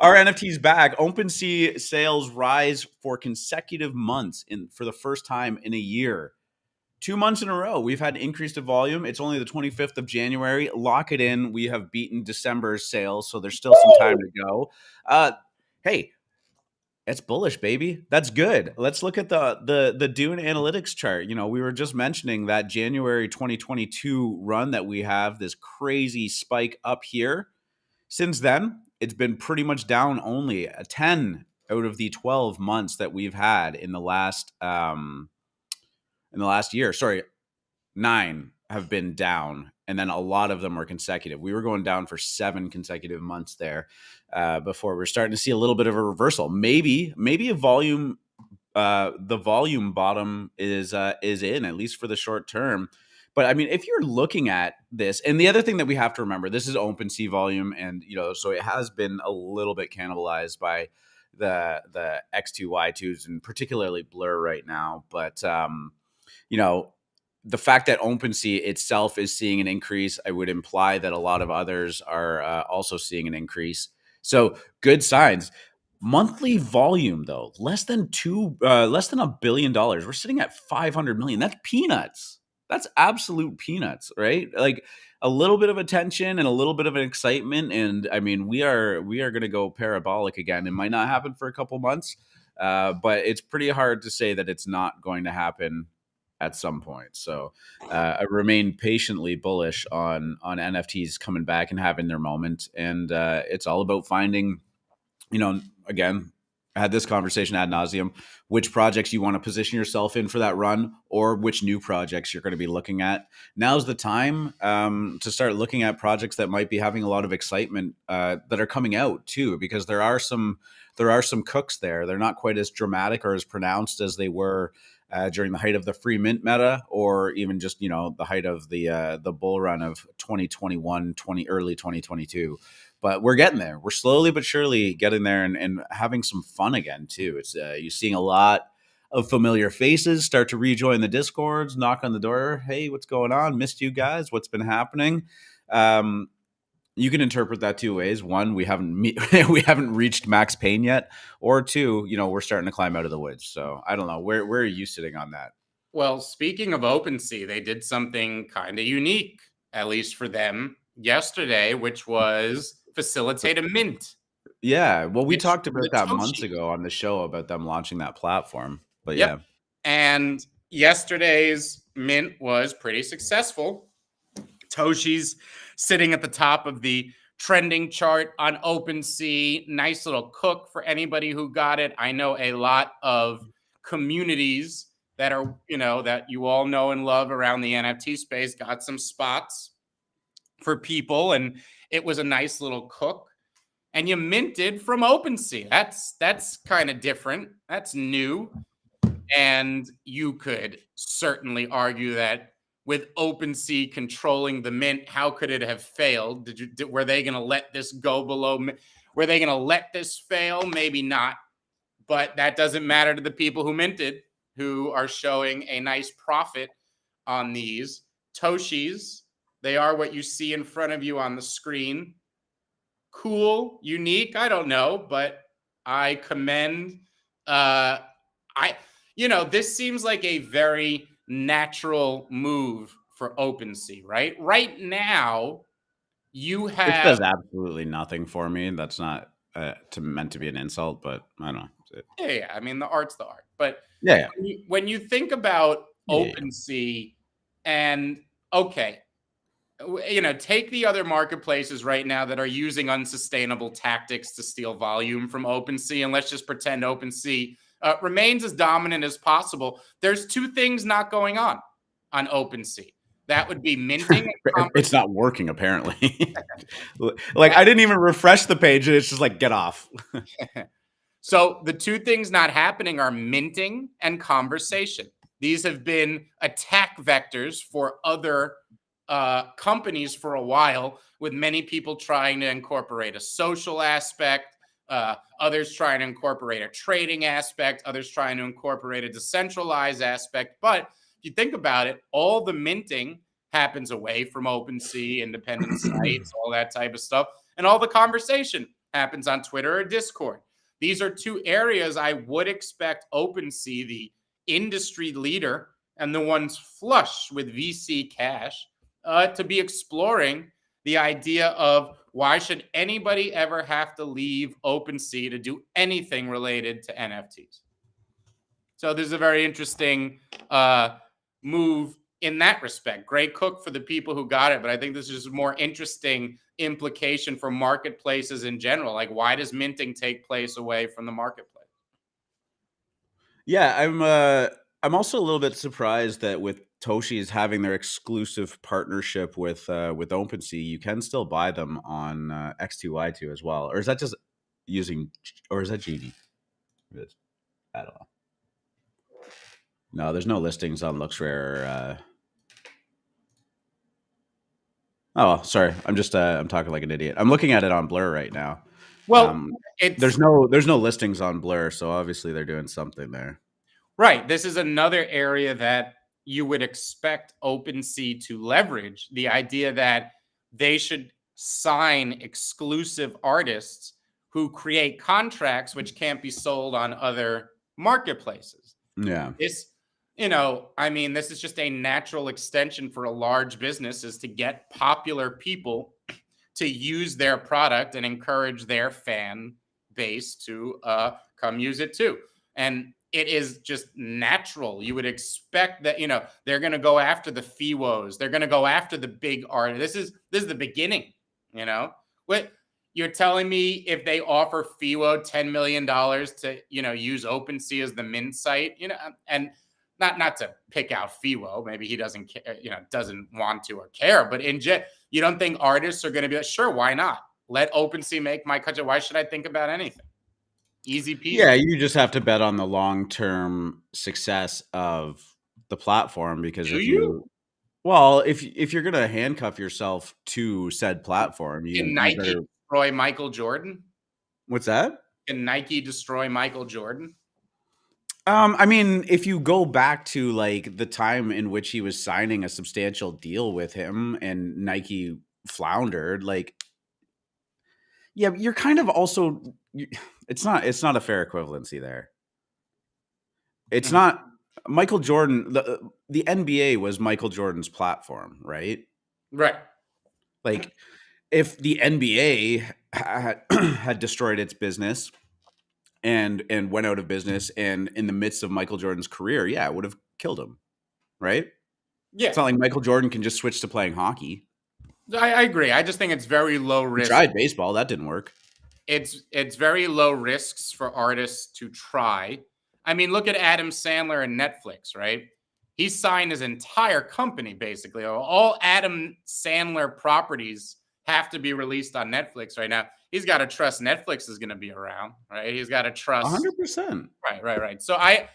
our NFTs back. OpenSea sales rise for consecutive months for the first time in a year. 2 months in a row, we've had increased volume. It's only the 25th of January. Lock it in. We have beaten December's sales, so there's still some time to go. Hey, it's bullish, baby. That's good. Let's look at the Dune Analytics chart. We were just mentioning that January 2022 run that we have, this crazy spike up here. Since then, it's been pretty much down only 10 out of the 12 months that we've had in the last year. Sorry, 9 have been down, and then a lot of them were consecutive. We were going down for 7 consecutive months there before we're starting to see a little bit of a reversal. Maybe a volume, the volume bottom is in, at least for the short term. But I mean, if you're looking at this, and the other thing that we have to remember, this is OpenSea volume, and so it has been a little bit cannibalized by the X2 Y2s, and particularly Blur right now. But the fact that OpenSea itself is seeing an increase, I would imply that a lot of others are also seeing an increase. So good signs. Monthly volume, though, less than $1 billion. We're sitting at 500 million. That's peanuts. That's absolute peanuts, right? Like a little bit of attention and a little bit of an excitement, and I mean, we are going to go parabolic again. It might not happen for a couple months, but it's pretty hard to say that it's not going to happen at some point. So I remain patiently bullish on NFTs coming back and having their moment. And it's all about finding, again, I had this conversation ad nauseum, which projects you want to position yourself in for that run, or which new projects you're going to be looking at. Now's the time to start looking at projects that might be having a lot of excitement that are coming out too, because there are some cooks there. They're not quite as dramatic or as pronounced as they were during the height of the free mint meta, or even just the height of the bull run of 2021, early 2022. But we're getting there. We're slowly but surely getting there, and having some fun again too. It's you're seeing a lot of familiar faces start to rejoin the Discords, knock on the door. Hey, what's going on? Missed you guys. What's been happening? You can interpret that two ways. One, we haven't reached max pain yet, or two, we're starting to climb out of the woods. So I don't know. Where are you sitting on that? Well, speaking of OpenSea, they did something kind of unique, at least for them, yesterday, which was facilitate a mint. Yeah, well, we talked about that months ago on the show about them launching that platform. But yeah, and yesterday's mint was pretty successful. Toshi's sitting at the top of the trending chart on OpenSea. Nice little cook for anybody who got it. I know a lot of communities that are, that you all know and love around the NFT space got some spots for people, and it was a nice little cook. And you minted from OpenSea. That's kind of different. That's new. And you could certainly argue that with OpenSea controlling the mint, how could it have failed? Were they going to let this go below? Were they going to let this fail? Maybe not. But that doesn't matter to the people who minted, who are showing a nice profit on these. Toshis. They are what you see in front of you on the screen. Cool, unique, I don't know, but I commend I this seems like a very natural move for OpenSea, right? Right now, you It have does absolutely nothing for me. That's not meant to be an insult, but I don't know. yeah, I mean the art's the art. But Yeah, when you think about yeah. OpenSea and okay, take the other marketplaces right now that are using unsustainable tactics to steal volume from OpenSea, and let's just pretend OpenSea remains as dominant as possible. There's two things not going on OpenSea. That would be minting and It's not working apparently. Like I didn't even refresh the page, and it's just like get off. So the two things not happening are minting and conversation. These have been attack vectors for other companies for a while, with many people trying to incorporate a social aspect, others trying to incorporate a trading aspect, others trying to incorporate a decentralized aspect. But if you think about it, all the minting happens away from OpenSea, independent sites, all that type of stuff. And all the conversation happens on Twitter or Discord. These are two areas I would expect OpenSea, the industry leader and the ones flush with VC cash, to be exploring the idea of why should anybody ever have to leave OpenSea to do anything related to NFTs. So there's a very interesting move in that respect. Great cook for the people who got it, but I think this is a more interesting implication for marketplaces in general. Like, why does minting take place away from the marketplace? Yeah, I'm also a little bit surprised that with Toshi's having their exclusive partnership with OpenSea, you can still buy them on X2Y2 as well. Or is that just using, or is that Genie? I don't know. No, there's no listings on LooksRare. Oh, sorry. I'm just I'm talking like an idiot. I'm looking at it on Blur right now. Well, there's no listings on Blur, so obviously they're doing something there. Right. This is another area that you would expect OpenSea to leverage, the idea that they should sign exclusive artists who create contracts which can't be sold on other marketplaces. Yeah. This, this is just a natural extension for a large business, is to get popular people to use their product and encourage their fan base to come use it too. And it is just natural. You would expect that, they're going to go after the FIWOs. They're going to go after the big artists. This is the beginning, What you're telling me, if they offer FIWO $10 million to, use OpenSea as the mint site, and not to pick out FIWO, maybe he doesn't care, doesn't want to or care, but you don't think artists are going to be like, sure, why not? Let OpenSea make my cut. Why should I think about anything? Easy peasy. Yeah, you just have to bet on the long-term success of the platform, because if you're going to handcuff yourself to said platform, Can Nike destroy Michael Jordan? What's that? Can Nike destroy Michael Jordan? I mean, if you go back to like the time in which he was signing a substantial deal with him and Nike floundered, like, yeah, you're kind of also, it's not a fair equivalency there. It's not Michael Jordan. The NBA was Michael Jordan's platform, right? Right. Like, if the NBA had destroyed its business and went out of business and in the midst of Michael Jordan's career, yeah, it would have killed him, right? Yeah. It's not like Michael Jordan can just switch to playing hockey. I agree. I just think it's very low risk. He tried baseball. That didn't work. It's very low risks for artists to try. I mean, look at Adam Sandler and Netflix, right? He signed his entire company, basically. All Adam Sandler properties have to be released on Netflix right now. He's got to trust Netflix is going to be around, right? He's got to trust 100%. Right. So I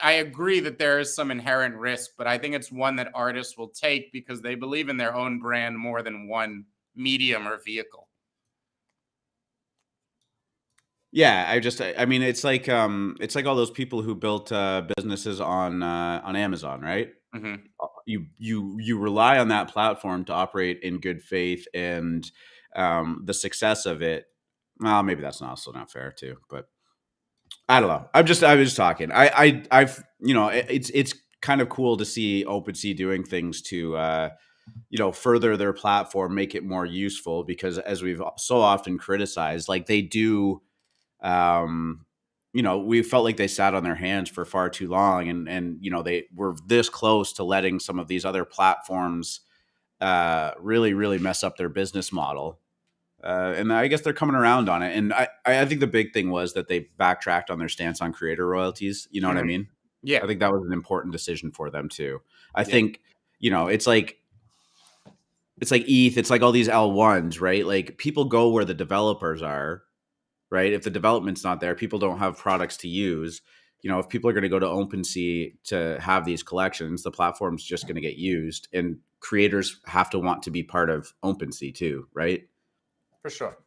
agree that there is some inherent risk, but I think it's one that artists will take because they believe in their own brand more than one medium or vehicle. Yeah, I mean, it's like all those people who built businesses on Amazon, right? Mm-hmm. you rely on that platform to operate in good faith, and the success of it. Well, maybe that's also not fair too, but I don't know. I was just talking. I've it's kind of cool to see OpenSea doing things to further their platform, make it more useful, because as we've so often criticized, like they do, we felt like they sat on their hands for far too long, and they were this close to letting some of these other platforms really really mess up their business model. And I guess they're coming around on it. And I think the big thing was that they backtracked on their stance on creator royalties. You know what I mean? Yeah. I think that was an important decision for them too. I Yeah. think, it's like ETH, it's like all these L1s, right? Like people go where the developers are, right? If the development's not there, people don't have products to use. If people are going to go to OpenSea to have these collections, the platform's just going to get used, and creators have to want to be part of OpenSea too, right? For sure.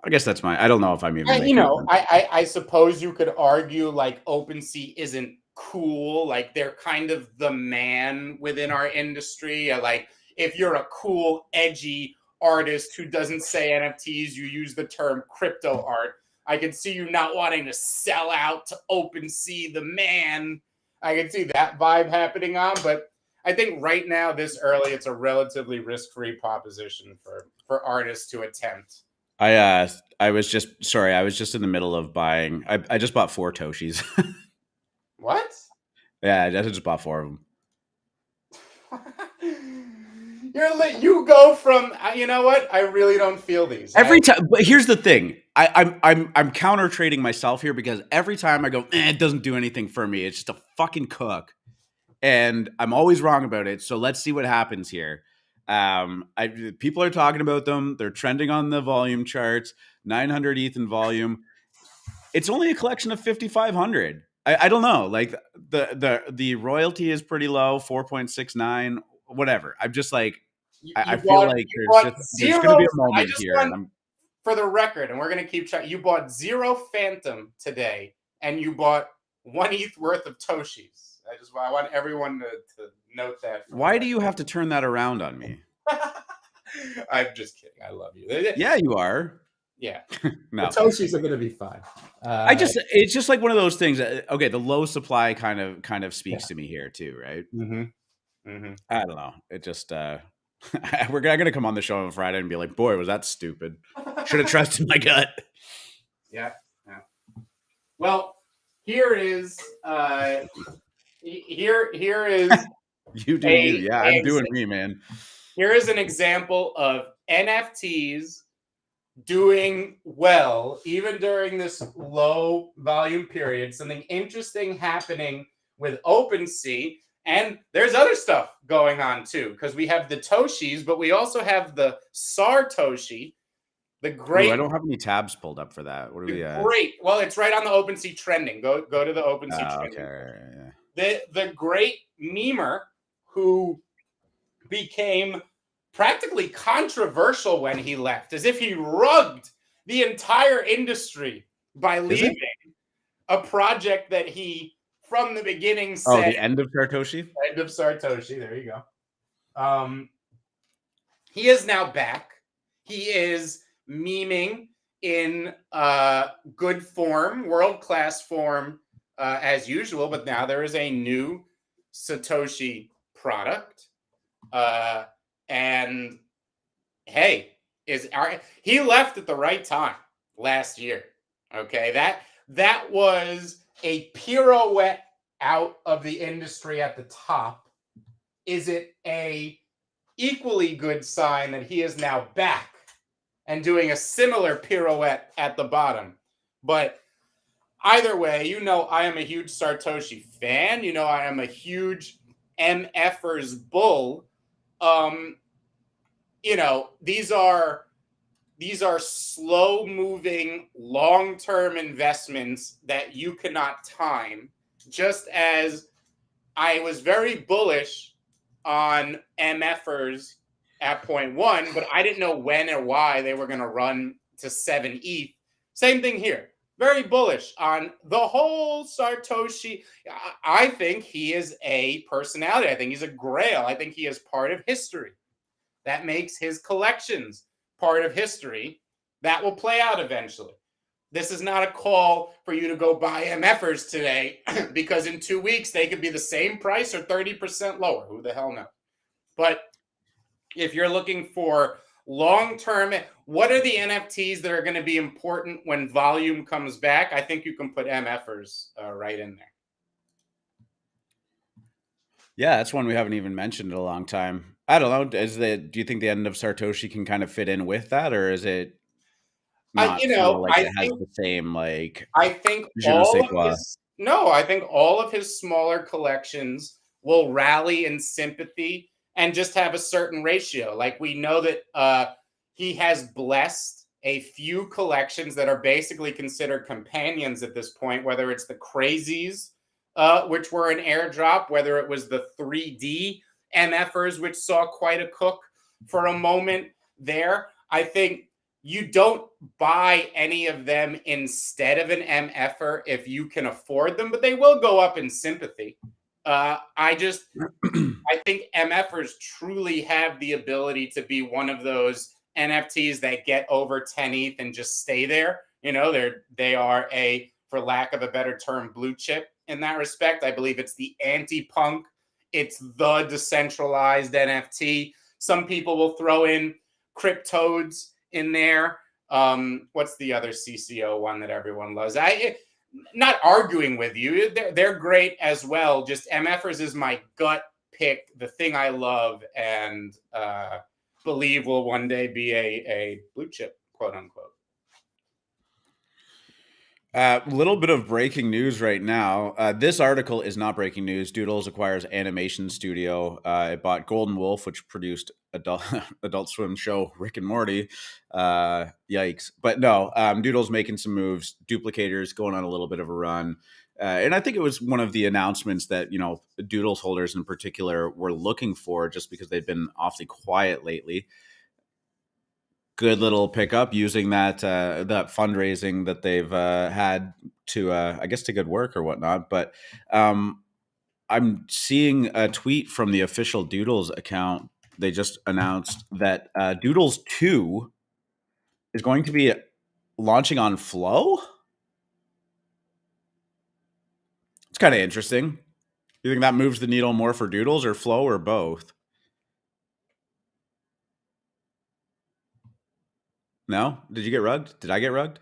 I guess that's I don't know if I'm even making sense. I suppose you could argue like OpenSea isn't cool. Like they're kind of the man within our industry. Like if you're a cool, edgy artist who doesn't say NFTs, you use the term crypto art. I can see you not wanting to sell out to OpenSea, the man. I can see that vibe happening on, but I think right now, this early, it's a relatively risk-free proposition for artists to attempt. I was just in the middle of buying. I just bought 4 Toshis. What? Yeah, I just bought 4 of them. You go from, you know what? I really don't feel these Every time. But here's the thing. I'm counter trading myself here, because every time I go, it doesn't do anything for me. It's just a fucking cook, and I'm always wrong about it. So let's see what happens here. People are talking about them. They're trending on the volume charts. 900 ETH in volume. It's only a collection of 5,500. I don't know. Like the royalty is pretty low, 4.69, whatever. I'm just like, I feel like there's going to be a moment here. For the record, and we're going to keep track. You bought 0 Phantom today, and you bought 1 ETH worth of Toshis. I want everyone to note that. Why do you have to turn that around on me? I'm just kidding. I love you. Yeah, you are. Yeah. No. The Toshis are going to be fine. It's just like one of those things. Okay, the low supply kind of speaks to me here too, right? I don't know. It just we're going to come on the show on Friday and be like, boy, was that stupid. Should have trusted my gut. Yeah. Well, here is here is you do you. Yeah, I'm doing me, man. Here is an example of NFTs doing well even during this low volume period. Something interesting happening with OpenSea, and there's other stuff going on too, because we have the Toshis, but we also have the Sartoshi. The great. Ooh, I don't have any tabs pulled up for that. What are we at? Great. Well, it's right on the OpenSea trending. Go to the OpenSea trending. Okay. Yeah. The great memer who became practically controversial when he left, as if he rugged the entire industry by leaving a project that he, from the beginning, said. Oh, the end of Sartoshi? End of Sartoshi. There you go. He is now back. He is memeing in good form, world-class form, as usual, but now there is a new Satoshi product. And hey, he left at the right time last year. Okay, that was a pirouette out of the industry at the top. Is it a equally good sign that he is now back and doing a similar pirouette at the bottom? But either way, I am a huge Sartoshi fan. I am a huge MFers bull. These are slow-moving, long-term investments that you cannot time. Just as I was very bullish on MFers at 0.1, but I didn't know when or why they were going to run to 7 ETH. Same thing here. very bullish on the whole Satoshi. I think he is a personality. I think he's a grail. I think he is part of history. That makes his collections part of history. That will play out eventually. This is not a call for you to go buy MFers today because in 2 weeks they could be the same price or 30% lower. Who the hell knows? But if you're looking for long-term, what are the NFTs that are going to be important when volume comes back? I think you can put MFers right in there. Yeah, that's one we haven't even mentioned in a long time. I don't know. Do you think the end of Satoshi can kind of fit in with that, or is it not feel like it has the same I think je ne sais quoi? I think all of his smaller collections will rally in sympathy and just have a certain ratio. Like we know that he has blessed a few collections that are basically considered companions at this point, whether it's the Crazies, which were an airdrop, whether it was the 3D MFers, which saw quite a cook for a moment there. I think you don't buy any of them instead of an MFer if you can afford them, but they will go up in sympathy. I think MFers truly have the ability to be one of those NFTs that get over 10 ETH and just stay there. You know, they are a, for lack of a better term, blue chip in that respect. I believe it's the anti-punk. It's the decentralized NFT. Some people will throw in cryptodes in there. What's the other CCO one that everyone loves? Not arguing with you. They're great as well. Just MFers is my gut pick, the thing I love and believe will one day be a blue chip, quote unquote. Little bit of breaking news right now. This article is not breaking news. Doodles acquires animation studio. It bought Golden Wolf, which produced Adult Swim show Rick and Morty. Yikes. But no, Doodles making some moves. Duplicators going on a little bit of a run. And I think it was one of the announcements that, Doodles holders in particular were looking for just because they've been awfully quiet lately. Good little pickup using that fundraising that they've had to, I guess, to good work or whatnot. But I'm seeing a tweet from the official Doodles account. They just announced that Doodles 2 is going to be launching on Flow. It's kind of interesting. You think that moves the needle more for Doodles or Flow or both? No? Did you get rugged? Did I get rugged?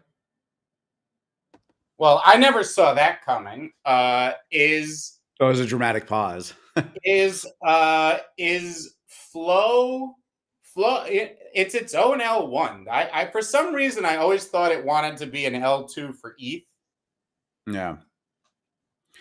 Well, I never saw that coming. It was a dramatic pause. Is Flow? It's its own L1. I for some reason I always thought it wanted to be an L2 for ETH. Yeah.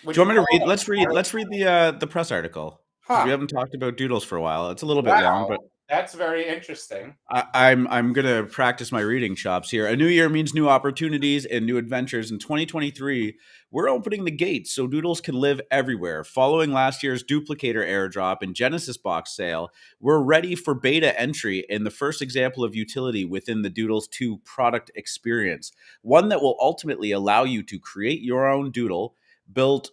Do you want me to read? Let's read the press article. Huh. We haven't talked about Doodles for a while. It's a little bit long, but that's very interesting. I'm gonna practice my reading chops here. A new year means new opportunities and new adventures. In 2023, we're opening the gates so Doodles can live everywhere. Following last year's duplicator airdrop and Genesis box sale, we're ready for beta entry in the first example of utility within the Doodles 2 product experience. One that will ultimately allow you to create your own doodle, built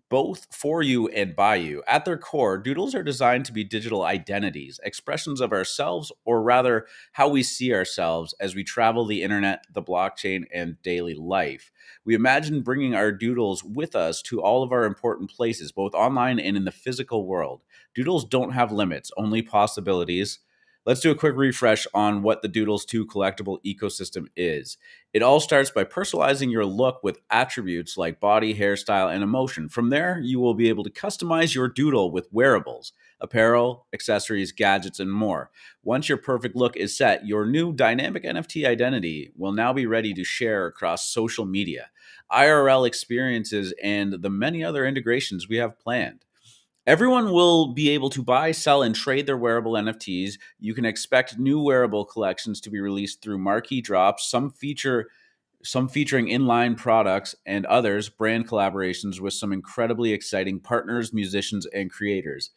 both for you and by you. At their core, doodles are designed to be digital identities, expressions of ourselves, or rather, how we see ourselves as we travel the internet, the blockchain, and daily life. We imagine bringing our doodles with us to all of our important places, both online and in the physical world. Doodles don't have limits, only possibilities. Let's do a quick refresh on what the Doodles 2 collectible ecosystem is. It all starts by personalizing your look with attributes like body, hairstyle, and emotion. From there, you will be able to customize your doodle with wearables, apparel, accessories, gadgets, and more. Once your perfect look is set, your new dynamic NFT identity will now be ready to share across social media, IRL experiences, and the many other integrations we have planned. Everyone will be able to buy, sell, and trade their wearable NFTs. You can expect new wearable collections to be released through marquee drops, some featuring inline products, and others brand collaborations with some incredibly exciting partners, musicians, and creators.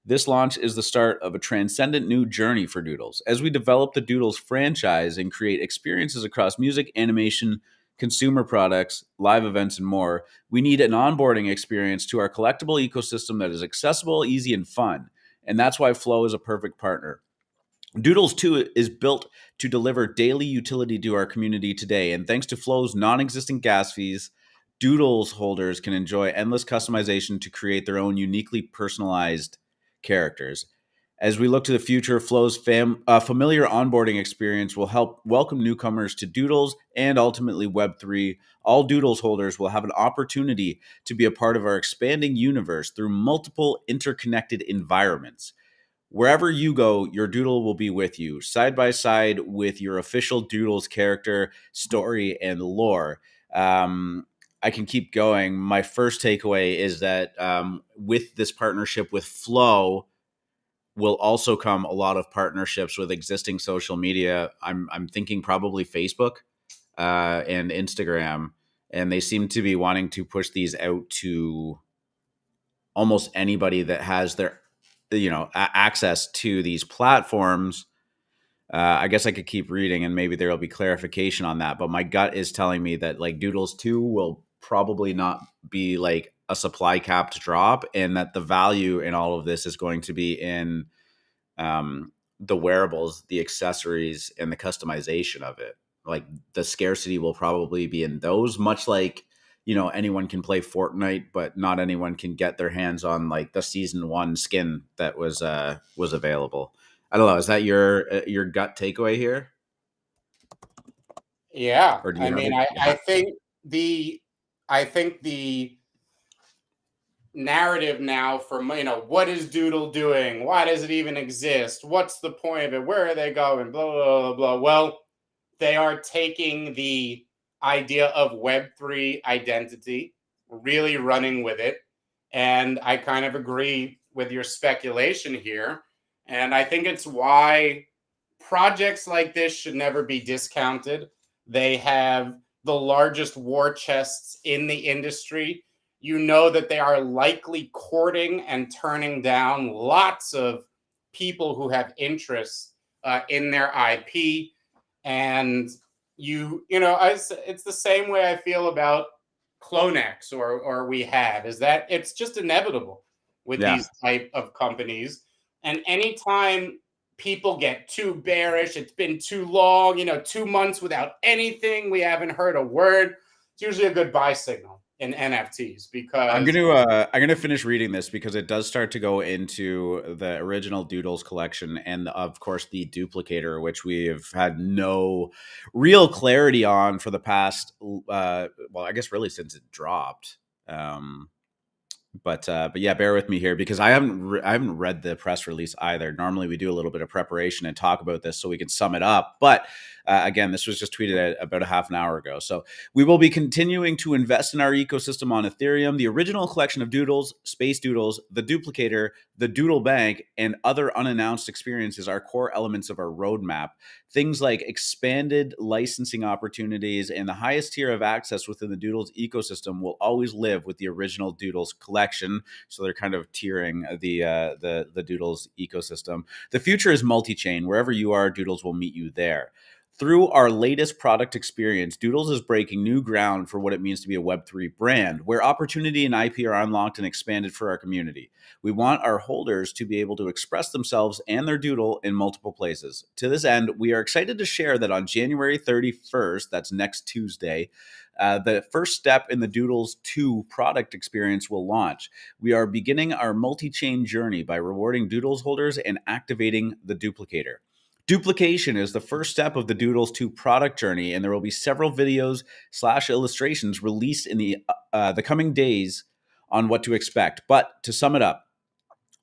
This launch is the start of a transcendent new journey for Doodles. As we develop the Doodles franchise and create experiences across music, animation, consumer products, live events, and more, we need an onboarding experience to our collectible ecosystem that is accessible, easy, and fun. And that's why Flow is a perfect partner. Doodles 2 is built to deliver daily utility to our community today. And thanks to Flow's non existent gas fees, Doodles holders can enjoy endless customization to create their own uniquely personalized characters. As we look to the future, Flow's familiar onboarding experience will help welcome newcomers to Doodles and ultimately Web3. All Doodles holders will have an opportunity to be a part of our expanding universe through multiple interconnected environments. Wherever you go, your Doodle will be with you, side by side with your official Doodles character, story, and lore. I can keep going. My first takeaway is that with this partnership with Flow will also come a lot of partnerships with existing social media. I'm thinking probably Facebook and Instagram, and they seem to be wanting to push these out to almost anybody that has their access to these platforms. I guess I could keep reading and maybe there'll be clarification on that, but my gut is telling me that like Doodles 2 will probably not be like a supply capped drop, and that the value in all of this is going to be in the wearables, the accessories, and the customization of it. Like the scarcity will probably be in those, much like anyone can play Fortnite, but not anyone can get their hands on like the season 1 skin that was available. I don't know. Is that your gut takeaway here? Yeah, Or do I you mean, I think the narrative now from what is Doodle doing? Why does it even exist? What's the point of it? Where are they going? Blah blah blah blah. Well, they are taking the idea of Web3 identity, really running with it, and I kind of agree with your speculation here. And I think it's why projects like this should never be discounted. They have the largest war chests in the industry. You know that they are likely courting and turning down lots of people who have interests in their IP. And it's the same way I feel about Clonex or we have, is that it's just inevitable with these type of companies. And anytime people get too bearish, it's been too long, 2 months without anything, we haven't heard a word, it's usually a good buy signal in NFTs. Because I'm gonna finish reading this because it does start to go into the original Doodles collection and of course the duplicator, which we have had no real clarity on for the past well, I guess really since it dropped. But yeah, bear with me here because I haven't read the press release either. Normally we do a little bit of preparation and talk about this so we can sum it up. But again, this was just tweeted about a half an hour ago. So we will be continuing to invest in our ecosystem on Ethereum. The original collection of Doodles, Space Doodles, the Duplicator, the Doodle Bank, and other unannounced experiences are core elements of our roadmap. Things like expanded licensing opportunities and the highest tier of access within the Doodles ecosystem will always live with the original Doodles collection. So they're kind of tiering the Doodles ecosystem. The future is multi-chain. Wherever you are, Doodles will meet you there. Through our latest product experience, Doodles is breaking new ground for what it means to be a Web3 brand, where opportunity and IP are unlocked and expanded for our community. We want our holders to be able to express themselves and their Doodle in multiple places. To this end, we are excited to share that on January 31st, that's next Tuesday, the first step in the Doodles 2 product experience will launch. We are beginning our multi-chain journey by rewarding Doodles holders and activating the duplicator. Duplication is the first step of the Doodles 2 product journey, and there will be several videos/illustrations released in the coming days on what to expect. But to sum it up,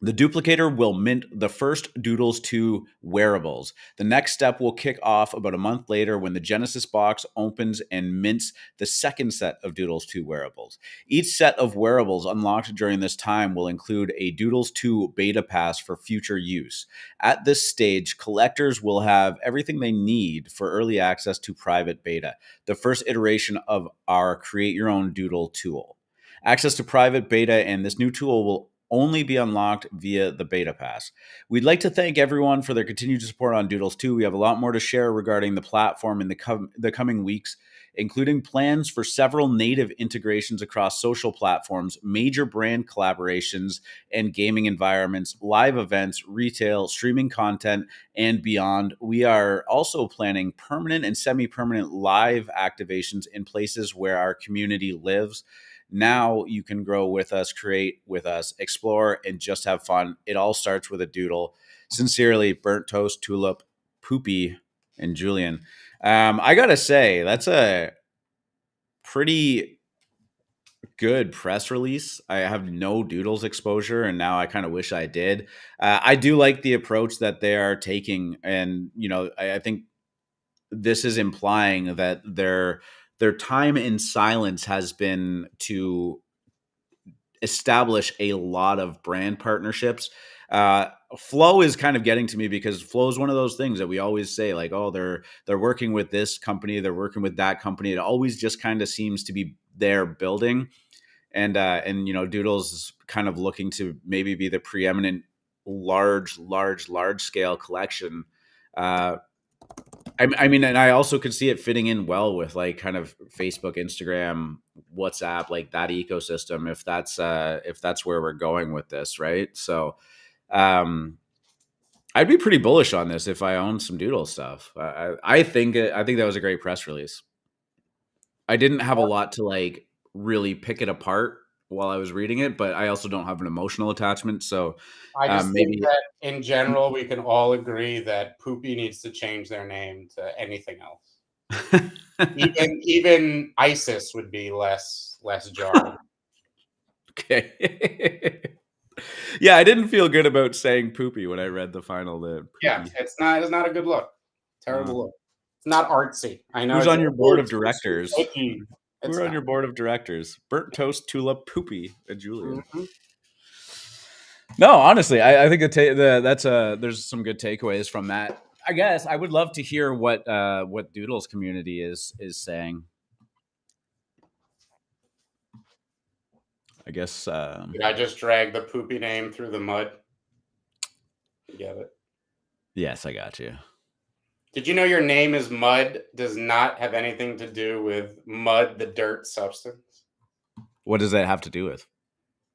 the duplicator will mint the first Doodles 2 wearables. The next step will kick off about a month later when the Genesis box opens and mints the second set of Doodles 2 wearables. Each set of wearables unlocked during this time will include a Doodles 2 beta pass for future use. At this stage, collectors will have everything they need for early access to private beta, the first iteration of our Create Your Own Doodle tool. Access to private beta and this new tool will only be unlocked via the beta pass. We'd like to thank everyone for their continued support on Doodles 2. We have a lot more to share regarding the platform in the coming weeks, including plans for several native integrations across social platforms, major brand collaborations and gaming environments, live events, retail, streaming content, and beyond. We are also planning permanent and semi-permanent live activations in places where our community lives. Now you can grow with us, create with us, explore, and just have fun. It all starts with a doodle. Sincerely, Burnt Toast, Tulip, Poopy, and Julian. I gotta say, that's a pretty good press release. I have no doodles exposure, and now I kind of wish I did. I do like the approach that they are taking, and I think this is implying that their time in silence has been to establish a lot of brand partnerships. Flow is kind of getting to me because Flow is one of those things that we always say, like, oh, they're working with this company, they're working with that company. It always just kind of seems to be there building, and Doodles is kind of looking to maybe be the preeminent large scale collection. I mean, and I also could see it fitting in well with like kind of Facebook, Instagram, WhatsApp, like that ecosystem. If that's where we're going with this, right? So, I'd be pretty bullish on this if I owned some Doodle stuff. I think that was a great press release. I didn't have a lot to like really pick it apart while I was reading it, but I also don't have an emotional attachment. So I just maybe think that in general, we can all agree that Poopy needs to change their name to anything else. even ISIS would be less jarring. Okay. Yeah, I didn't feel good about saying Poopy when I read the final. Yeah, it's not a good look. Terrible look. It's not artsy. I know. Who's on your board of directors? Who's on your board of directors? Burnt Toast, Tulip, Poopy, and Julian. Mm-hmm. No, honestly, I think there's some good takeaways from that. I guess I would love to hear what Doodles community is saying. I guess. Did I just drag the Poopy name through the mud? You get it? Yes, I got you. Did you know your name is Mud does not have anything to do with mud, the dirt substance? What does that have to do with?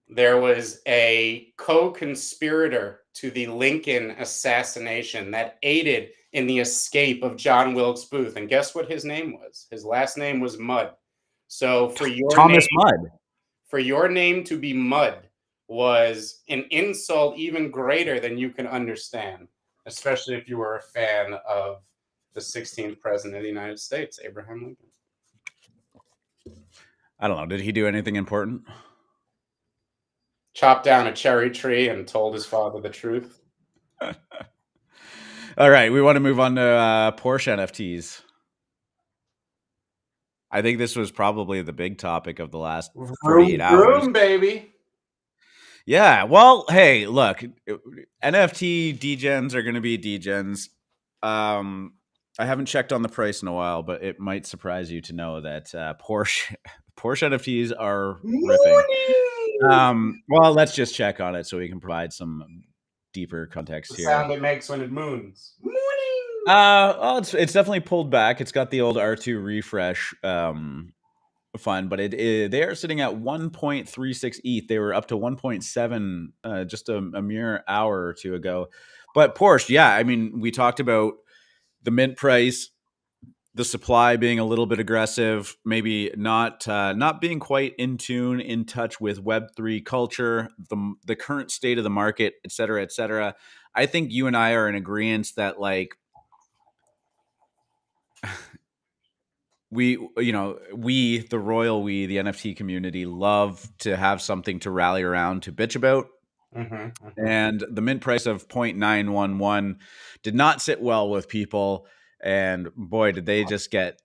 There was a co-conspirator to the Lincoln assassination that aided in the escape of John Wilkes Booth. And guess what his name was? His last name was Mud. So for your Thomas name, Mud. For your name to be Mud was an insult even greater than you can understand, especially if you were a fan of the 16th president of the United States, Abraham Lincoln. I don't know. Did he do anything important? Chopped down a cherry tree and told his father the truth. All right, we want to move on to Porsche NFTs. I think this was probably the big topic of the last 48 hours. Baby. Yeah, well, hey, look, NFT degens are going to be degens. I haven't checked on the price in a while, but it might surprise you to know that Porsche NFTs are ripping. Well, let's just check on it so we can provide some deeper context here. The sound it makes when it moons. Well, it's definitely pulled back. It's got the old R2 refresh fun, but they are sitting at 1.36 ETH. They were up to 1.7 just a mere hour or two ago. But Porsche, yeah, I mean, we talked about the mint price, the supply being a little bit aggressive, maybe not being quite in touch with Web3 culture, the current state of the market, et cetera, et cetera. I think you and I are in agreement that like the NFT community love to have something to rally around to bitch about. And the mint price of 0.911 did not sit well with people. And boy, did they just get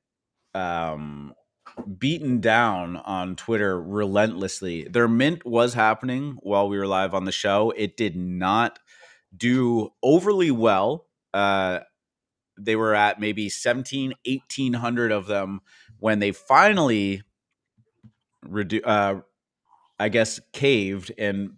beaten down on Twitter relentlessly. Their mint was happening while we were live on the show. It did not do overly well. They were at maybe 1,800 of them when they finally, I guess, caved and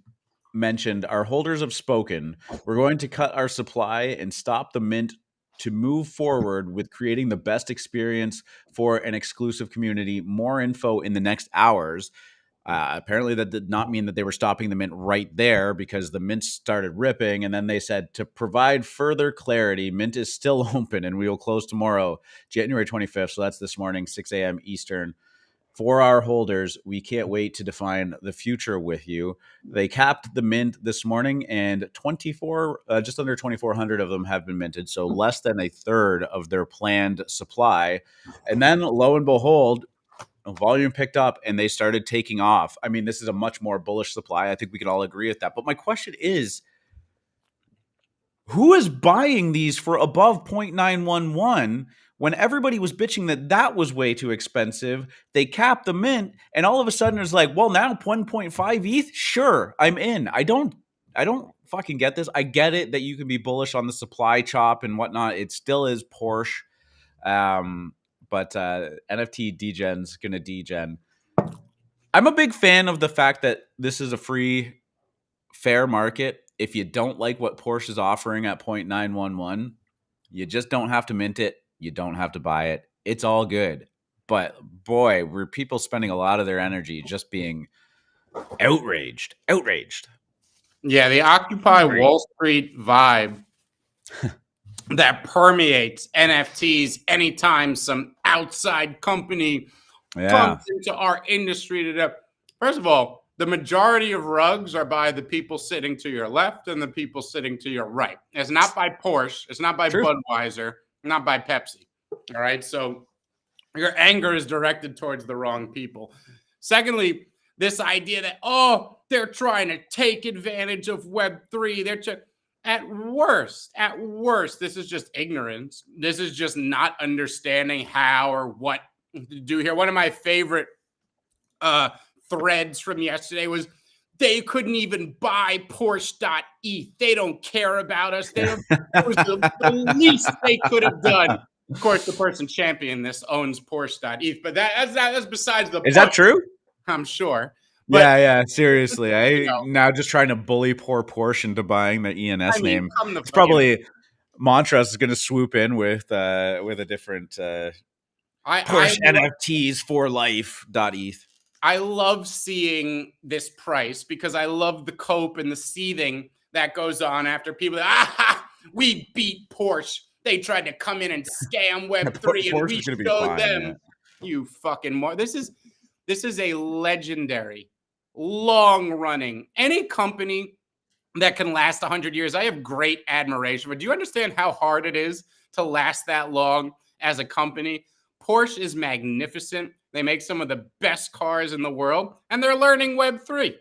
mentioned, our holders have spoken. We're going to cut our supply and stop the mint to move forward with creating the best experience for an exclusive community. More info in the next hours. Apparently, that did not mean that they were stopping the mint right there, because the mint started ripping. And then they said, to provide further clarity, mint is still open and we will close tomorrow, January 25th. So that's this morning, 6 a.m. Eastern. For our holders, we can't wait to define the future with you. They capped the mint this morning, and just under 2,400 of them have been minted, so less than a third of their planned supply. And then, lo and behold, volume picked up and they started taking off. I mean, this is a much more bullish supply. I think we can all agree with that. But my question is, who is buying these for above 0.911 when everybody was bitching that was way too expensive? They capped the mint, and all of a sudden it's like, well, now 1.5 ETH? Sure, I'm in. I don't fucking get this. I get it that you can be bullish on the supply chop and whatnot. It still is Porsche. But NFT degen's gonna degen. I'm a big fan of the fact that this is a free, fair market. If you don't like what Porsche is offering at 0.911, you just don't have to mint it. You don't have to buy it. It's all good. But boy, were people spending a lot of their energy just being outraged. Yeah, the Occupy Wall Street vibe that permeates NFTs anytime some outside company comes into our industry today. First of all, the majority of rugs are by the people sitting to your left and the people sitting to your right. It's not by Porsche. It's not by Budweiser. Not by Pepsi. All right. So your anger is directed towards the wrong people. Secondly, this idea that, they're trying to take advantage of Web3. At worst, this is just ignorance. This is just not understanding how or what to do here. One of my favorite threads from yesterday was, they couldn't even buy Porsche.eth. They don't care about us. It was the least they could have done. Of course, the person championing this owns Porsche.eth, but that's besides the point. Is that true? I'm sure. But, yeah, seriously. Now just trying to bully poor Porsche into buying the ENS name. It's probably Montrose is going to swoop in with a different Porsche NFTs for life.eth. I love seeing this price because I love the cope and the seething that goes on after people, we beat Porsche. They tried to come in and scam Web3 and we showed them. You fucking more. This is a legendary, long-running, any company that can last 100 years. I have great admiration, but do you understand how hard it is to last that long as a company? Porsche is magnificent. They make some of the best cars in the world, and they're learning Web3.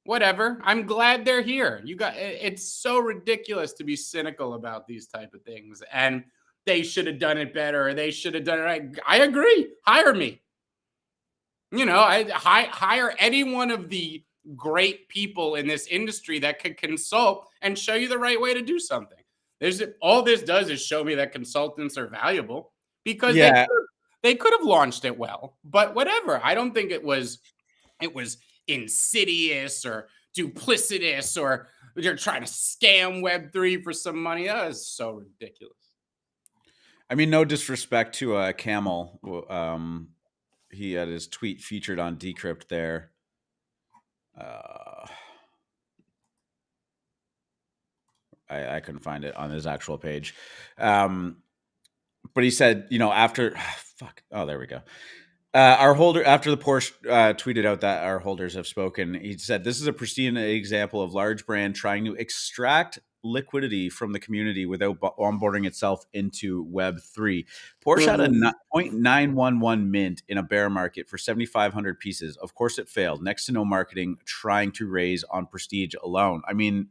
Whatever. I'm glad they're here. It's so ridiculous to be cynical about these type of things, and they should have done it better, or they should have done it right. I agree. Hire me. I hire any one of the great people in this industry that could consult and show you the right way to do something. All this does is show me that consultants are valuable, because they could have launched it well, but whatever. I don't think it was insidious or duplicitous, or they're trying to scam Web3 for some money. That is so ridiculous. I mean, no disrespect to Camel. He had his tweet featured on Decrypt there. I couldn't find it on his actual page. But he said, after there we go. After the Porsche tweeted out that our holders have spoken, he said, this is a pristine example of large brand trying to extract liquidity from the community without onboarding itself into Web3. Porsche had a 0.911 mint in a bear market for 7,500 pieces. Of course it failed. Next to no marketing, trying to raise on prestige alone. I mean,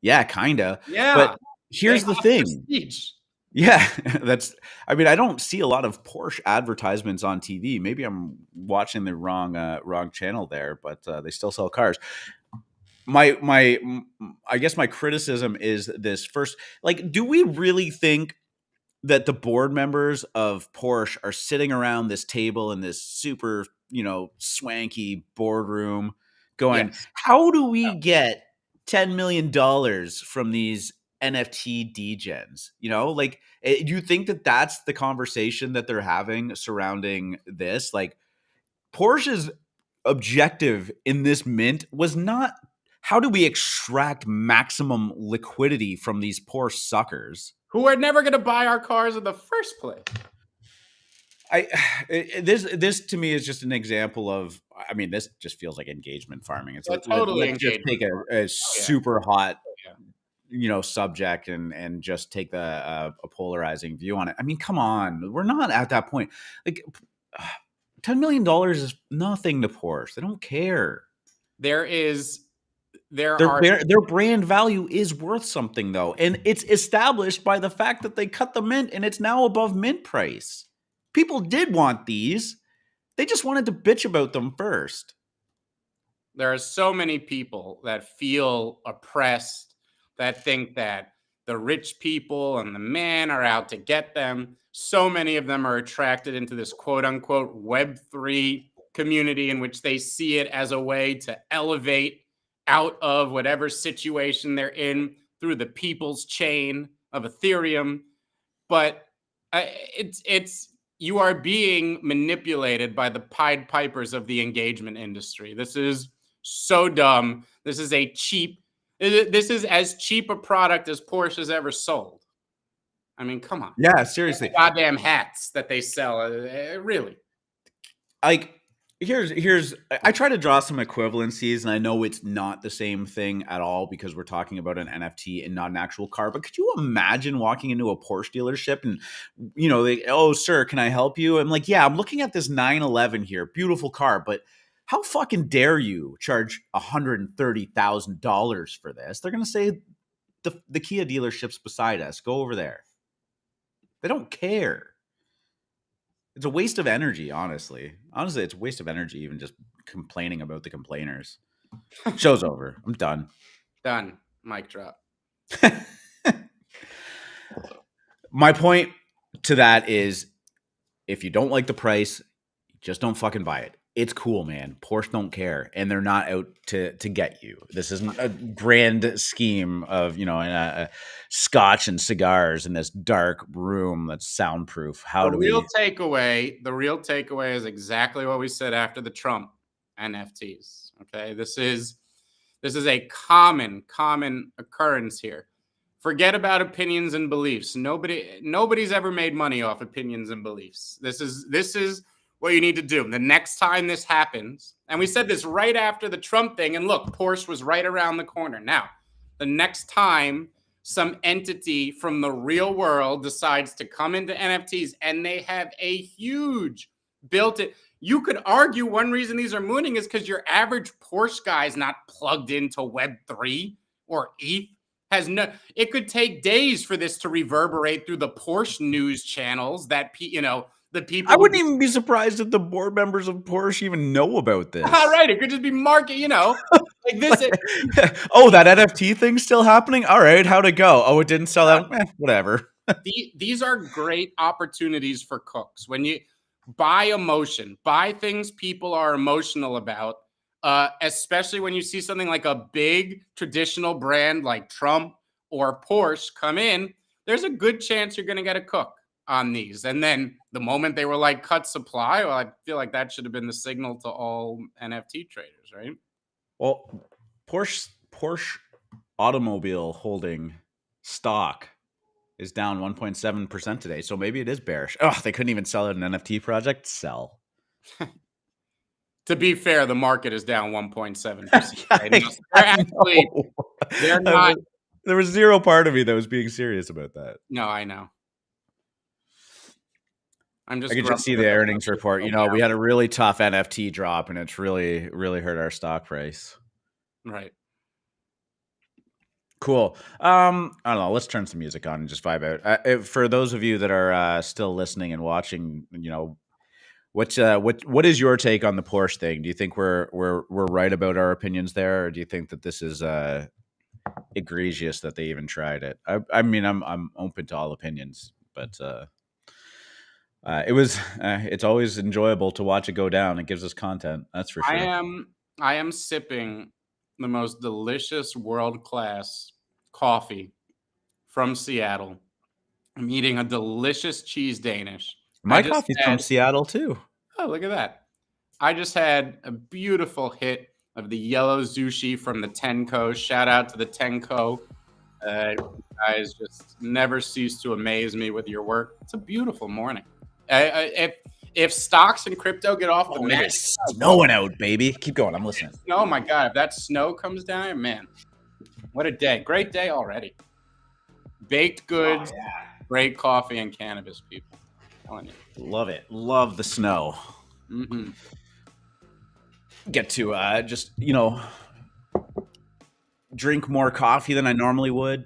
yeah, kind of. Yeah. But here's the thing. Prestige. Yeah, I don't see a lot of Porsche advertisements on TV. Maybe I'm watching the wrong channel there, but they still sell cars. I guess my criticism is this first, do we really think that the board members of Porsche are sitting around this table in this super, swanky boardroom going, Yes. how do we get $10 million from these NFT degens? You know, like, do you think that that's the conversation that they're having surrounding this? Like, Porsche's objective in this mint was not how do we extract maximum liquidity from these poor suckers Who are never going to buy our cars in the first place. This to me is just an example of, I mean, this just feels like engagement farming. It's Totally let's just take a super hot, subject and just take a polarizing view on it. I mean, come on, we're not at that point. Like, $10 million is nothing to Porsche. They don't care. Their brand value is worth something though, and it's established by the fact that they cut the mint and it's now above mint price. People did want these. They just wanted to bitch about them first. There are so many people that feel oppressed, that think that the rich people and the man are out to get them. So many of them are attracted into this quote unquote Web3 community in which they see it as a way to elevate out of whatever situation they're in through the people's chain of Ethereum. But you are being manipulated by the Pied Pipers of the engagement industry. This is so dumb. This is as cheap a product as Porsche has ever sold. I mean, come on. Yeah, seriously. The goddamn hats that they sell, really. Like, here's I try to draw some equivalencies, and I know it's not the same thing at all because we're talking about an NFT and not an actual car. But could you imagine walking into a Porsche dealership and, oh, sir, can I help you? I'm like, yeah, I'm looking at this 911 here, beautiful car, but how fucking dare you charge $130,000 for this? They're gonna say the Kia dealership's beside us. Go over there. They don't care. It's a waste of energy, honestly. Honestly, it's a waste of energy even just complaining about the complainers. Show's over. I'm done. Done. Mic drop. My point to that is, if you don't like the price, just don't fucking buy it. It's cool, man. Porsche don't care, and they're not out to get you. This isn't a grand scheme of, scotch and cigars in this dark room that's soundproof. The real takeaway is exactly what we said after the Trump NFTs. Okay, this is a common occurrence here. Forget about opinions and beliefs. Nobody's ever made money off opinions and beliefs. This is what you need to do. The next time this happens, and we said this right after the Trump thing, and look, Porsche was right around the corner. Now, the next time some entity from the real world decides to come into NFTs and they have a huge built-in, you could argue one reason these are mooning is because your average Porsche guy is not plugged into Web3 or ETH. It could take days for this to reverberate through the Porsche news channels that, the people. I wouldn't even be surprised if the board members of Porsche even know about this. All right, it could just be market, like this. Oh, that NFT thing's still happening? All right, how'd it go? Oh, it didn't sell out? Whatever. These are great opportunities for cooks. When you buy emotion, buy things people are emotional about, especially when you see something like a big traditional brand like Trump or Porsche come in, there's a good chance you're going to get a cook on these. And then the moment they were like cut supply, well, I feel like that should have been the signal to all NFT traders, right? Well, Porsche automobile holding stock is down 1.7% today. So maybe it is bearish. Oh, they couldn't even sell it an NFT project. Sell. To be fair, the market is down 1.7%. They're not. There was zero part of me that was being serious about that. No, I know. I can just see the earnings report. We had a really tough NFT drop, and it's really, really hurt our stock price. Right. Cool. I don't know. Let's turn some music on and just vibe out. For those of you that are still listening and watching, what is your take on the Porsche thing? Do you think we're right about our opinions there, or do you think that this is egregious that they even tried it? I mean, I'm open to all opinions, but it's always enjoyable to watch it go down. It gives us content. That's for sure. I am sipping the most delicious world-class coffee from Seattle. I'm eating a delicious cheese Danish. I My just coffee's from had, Seattle too. oh, look at that. I just had a beautiful hit of the yellow Zushi from the Tenko. Shout out to the Tenko. You guys just never cease to amaze me with your work. It's a beautiful morning. If stocks and crypto get off the mat, It's snowing out, baby. Keep going. I'm listening. oh my God, if that snow comes down, man, what a day. Great day already. Baked goods, great coffee, and cannabis, people. I'm telling you. Love it. Love the snow. Mm-hmm. Get to just, drink more coffee than I normally would.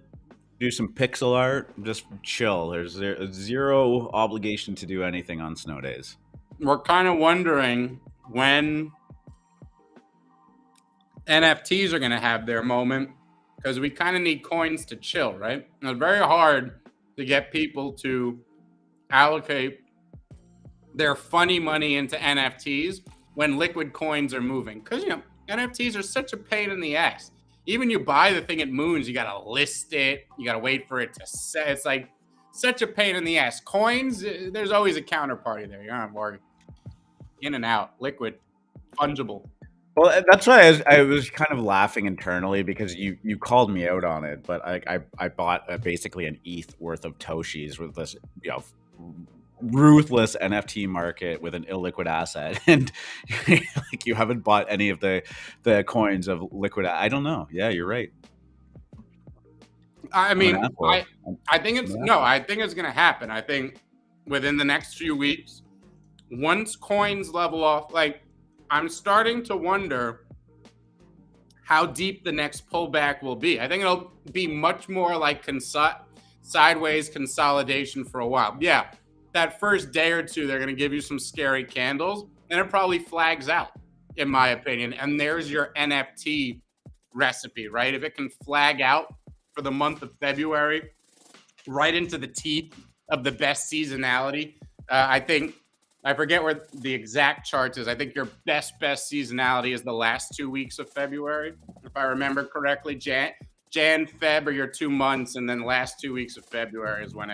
Do some pixel art. Just chill. There's zero obligation to do anything on snow days. We're kind of wondering when NFTs are going to have their moment, because we kind of need coins to chill, right? And it's very hard to get people to allocate their funny money into NFTs when liquid coins are moving. Because, NFTs are such a pain in the ass. Even you buy the thing at Moons, you got to list it. You got to wait for it to set. It's like such a pain in the ass. Coins, there's always a counterparty there. You're not worried. In and out, liquid, fungible. Well, that's why I was kind of laughing internally because you called me out on it. But I bought basically an ETH worth of Toshis with this ruthless NFT market with an illiquid asset, and like you haven't bought any of the coins of liquid. I don't know. Yeah, you're right. I mean, I think it's I think it's going to happen. I think within the next few weeks, once coins level off, like I'm starting to wonder how deep the next pullback will be. I think it'll be much more like sideways consolidation for a while. Yeah, that first day or two, they're going to give you some scary candles, and it probably flags out, in my opinion. And there's your NFT recipe, right? If it can flag out for the month of February, right into the teeth of the best seasonality, I think, I forget where the exact chart is. I think your best seasonality is the last 2 weeks of February, if I remember correctly. Jan, Feb are your 2 months, and then the last 2 weeks of February is when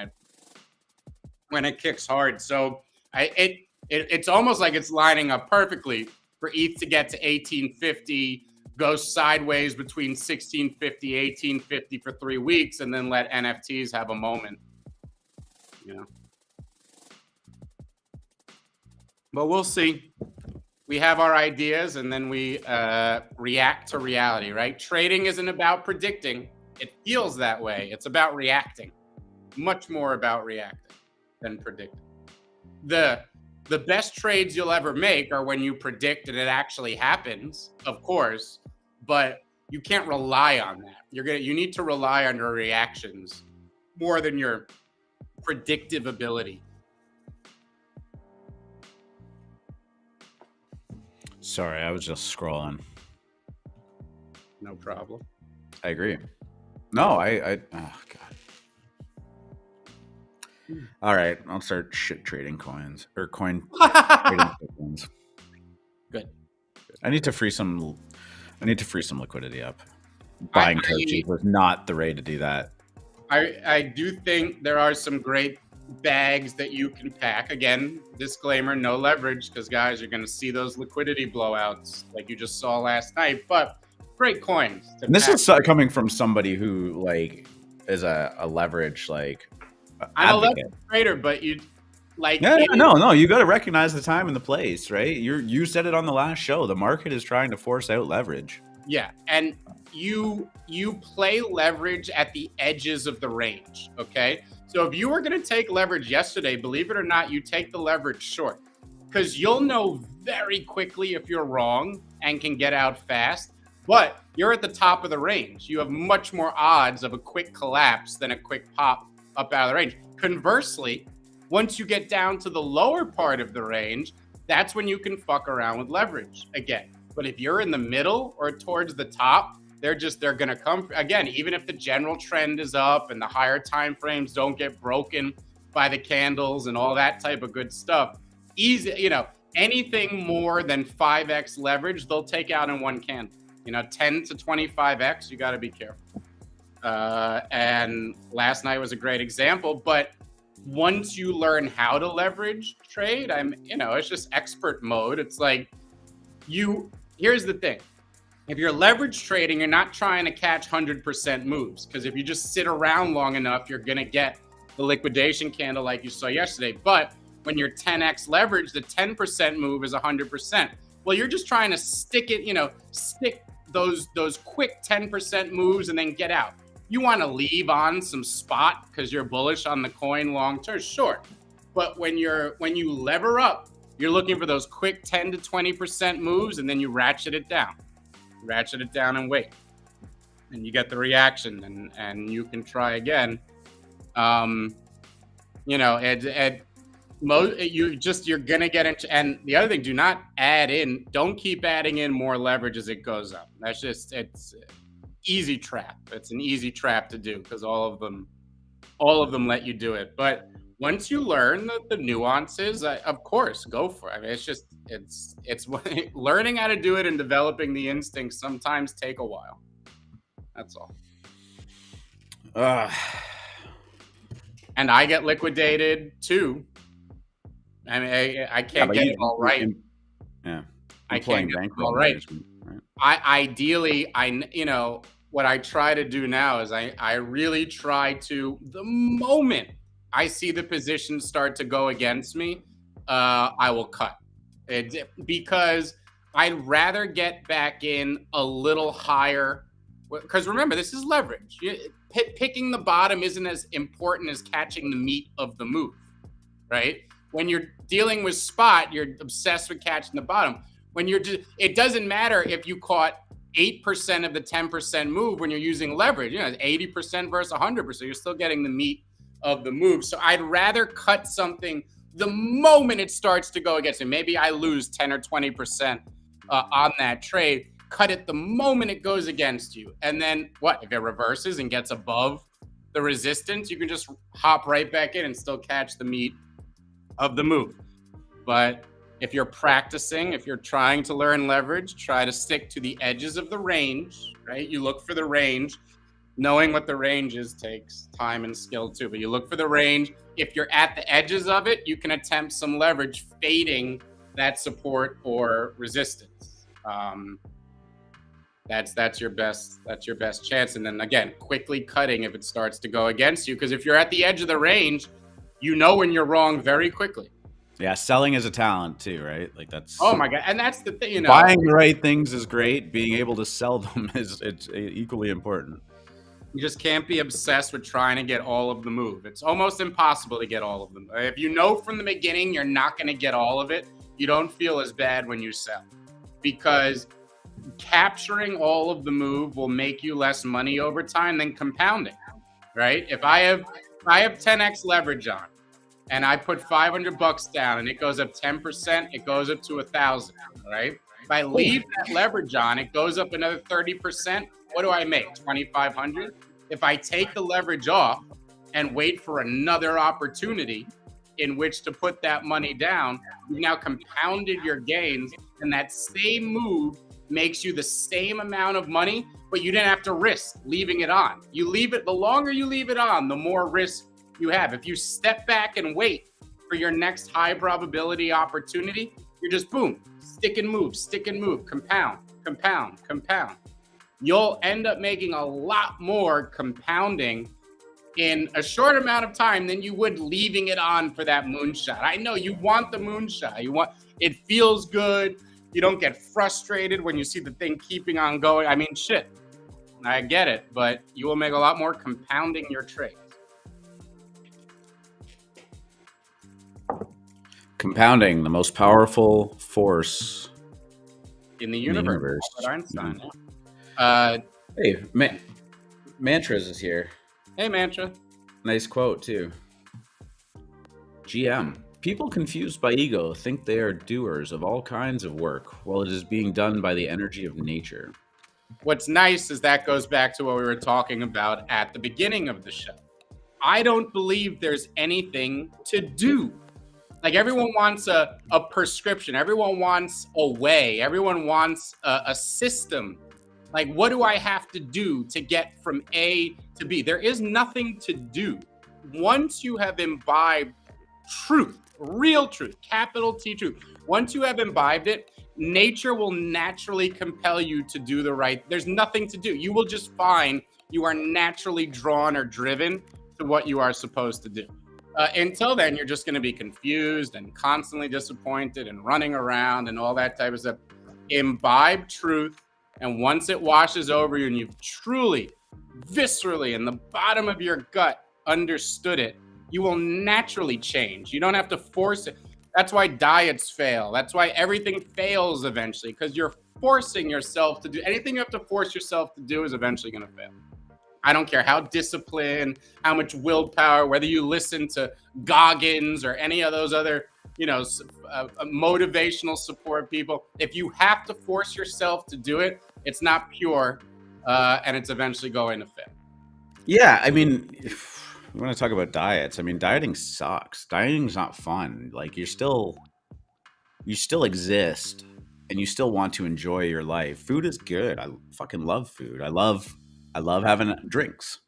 it kicks hard. So it's almost like it's lining up perfectly for ETH to get to 1850, go sideways between 1650, 1850 for 3 weeks, and then let NFTs have a moment. But we'll see. We have our ideas, and then we react to reality, right? Trading isn't about predicting. It feels that way. It's about reacting. Much more about reacting than predicting. The best trades you'll ever make are when you predict and it actually happens, of course, but you can't rely on that. You need to rely on your reactions more than your predictive ability. Sorry, I was just scrolling. No problem. I agree. No, oh God. All right, I'll start shit trading coins or coin trading coins. Good. I need to free some liquidity up. Buying Toshi was not the way to do that. I do think there are some great bags that you can pack. Again, disclaimer, no leverage, because guys, you're going to see those liquidity blowouts like you just saw last night, but great coins. And this is coming from somebody who is a leverage I'm a leverage trader, but you no, you got to recognize the time and the place, right? You said it on the last show. The market is trying to force out leverage. Yeah, and you play leverage at the edges of the range, okay? So if you were going to take leverage yesterday, believe it or not, you take the leverage short, because you'll know very quickly if you're wrong and can get out fast. But you're at the top of the range. You have much more odds of a quick collapse than a quick pop up out of the range. Conversely, once you get down to the lower part of the range, that's when you can fuck around with leverage again. But if you're in the middle or towards the top, they're going to come again. Even if the general trend is up and the higher time frames don't get broken by the candles and all that type of good stuff, easy, anything more than 5x leverage, they'll take out in one candle. 10 to 25x, you got to be careful. And last night was a great example. But once you learn how to leverage trade, it's just expert mode. It's like here's the thing. If you're leverage trading, you're not trying to catch 100% moves, because if you just sit around long enough, you're going to get the liquidation candle like you saw yesterday. But when you're 10x leverage, the 10% move is 100%. Well, you're just trying to stick those quick 10% moves and then get out. You want to leave on some spot because you're bullish on the coin long term, sure. But when you lever up, you're looking for those quick 10 to 20% moves, and then you ratchet it down and wait, and you get the reaction, and you can try again. You're gonna get into. And the other thing, don't keep adding in more leverage as it goes up. It's easy trap. It's an easy trap to do, because all of them let you do it. But once you learn the nuances, of course, go for it. It's learning how to do it and developing the instincts sometimes take a while. That's all. And I get liquidated too. I can't get it all right. I can't get it all right. Ideally, what I try to do now is I really try to, the moment I see the position start to go against me, I will cut it, because I'd rather get back in a little higher. Because remember, this is leverage. Picking the bottom isn't as important as catching the meat of the move, right? When you're dealing with spot, you're obsessed with catching the bottom. It doesn't matter if you caught 8% of the 10% move when you're using leverage. 80% versus 100%. You're still getting the meat of the move. So I'd rather cut something the moment it starts to go against me. Maybe I lose 10 or 20% on that trade. Cut it the moment it goes against you. And then if it reverses and gets above the resistance, you can just hop right back in and still catch the meat of the move. But if you're practicing, if you're trying to learn leverage, try to stick to the edges of the range, right? You look for the range. Knowing what the range is takes time and skill too, but you look for the range. If you're at the edges of it, you can attempt some leverage, fading that support or resistance. That's your best chance. And then again, quickly cutting if it starts to go against you, because if you're at the edge of the range, when you're wrong very quickly. Yeah, selling is a talent too, right? Like that's. Oh my god, and that's the thing. Buying the right things is great. Being able to sell them it's equally important. You just can't be obsessed with trying to get all of the move. It's almost impossible to get all of them. If you know from the beginning you're not going to get all of it, you don't feel as bad when you sell, because capturing all of the move will make you less money over time than compounding, right? If I have 10x leverage on, and I put $500 down, and it goes up 10%, it goes up to 1,000, right? If I leave that leverage on, it goes up another 30%. What do I make? 2,500. If I take the leverage off and wait for another opportunity in which to put that money down, you've now compounded your gains, and that same move makes you the same amount of money, but you didn't have to risk leaving it on. You leave it, the longer you leave it on, the more risk you have. If you step back and wait for your next high probability opportunity, you're just boom, stick and move, compound. You'll end up making a lot more compounding in a short amount of time than you would leaving it on for that moonshot. I know you want the moonshot. It feels good. You don't get frustrated when you see the thing keeping on going. I mean, shit, I get it, but you will make a lot more compounding your trades. Compounding, the most powerful force in the universe. Einstein. Hey, Mantras is here. Hey, Mantra. Nice quote, too. GM. People confused by ego think they are doers of all kinds of work, while it is being done by the energy of nature. What's nice is that goes back to what we were talking about at the beginning of the show. I don't believe there's anything to do. Like everyone wants a prescription. Everyone wants a way. Everyone wants a system. Like, what do I have to do to get from A to B? There is nothing to do. Once you have imbibed truth, real truth, capital T truth, once you have imbibed it, nature will naturally compel you to do the right. There's nothing to do. You will just find you are naturally drawn or driven to what you are supposed to do. Until then, you're just going to be confused and constantly disappointed and running around and all that type of stuff. Imbibe truth. And once it washes over you and you've truly, viscerally, in the bottom of your gut understood it, you will naturally change. You don't have to force it. That's why diets fail. That's why everything fails eventually, because you're forcing yourself to do anything you have to force yourself to do is eventually going to fail. I don't care how disciplined, how much willpower, whether you listen to Goggins or any of those other, motivational support people. If you have to force yourself to do it, it's not pure, and it's eventually going to fail. Yeah, I mean, if we want to talk about diets. I mean, dieting sucks. Dieting's not fun. Like you still exist, and you still want to enjoy your life. Food is good. I fucking love food. I love having drinks.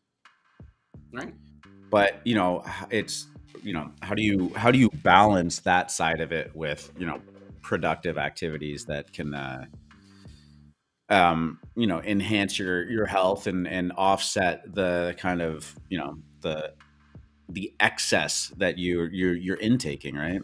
Right. But it's how do you balance that side of it with productive activities that can enhance your health and offset the kind of the excess that you're intaking, right?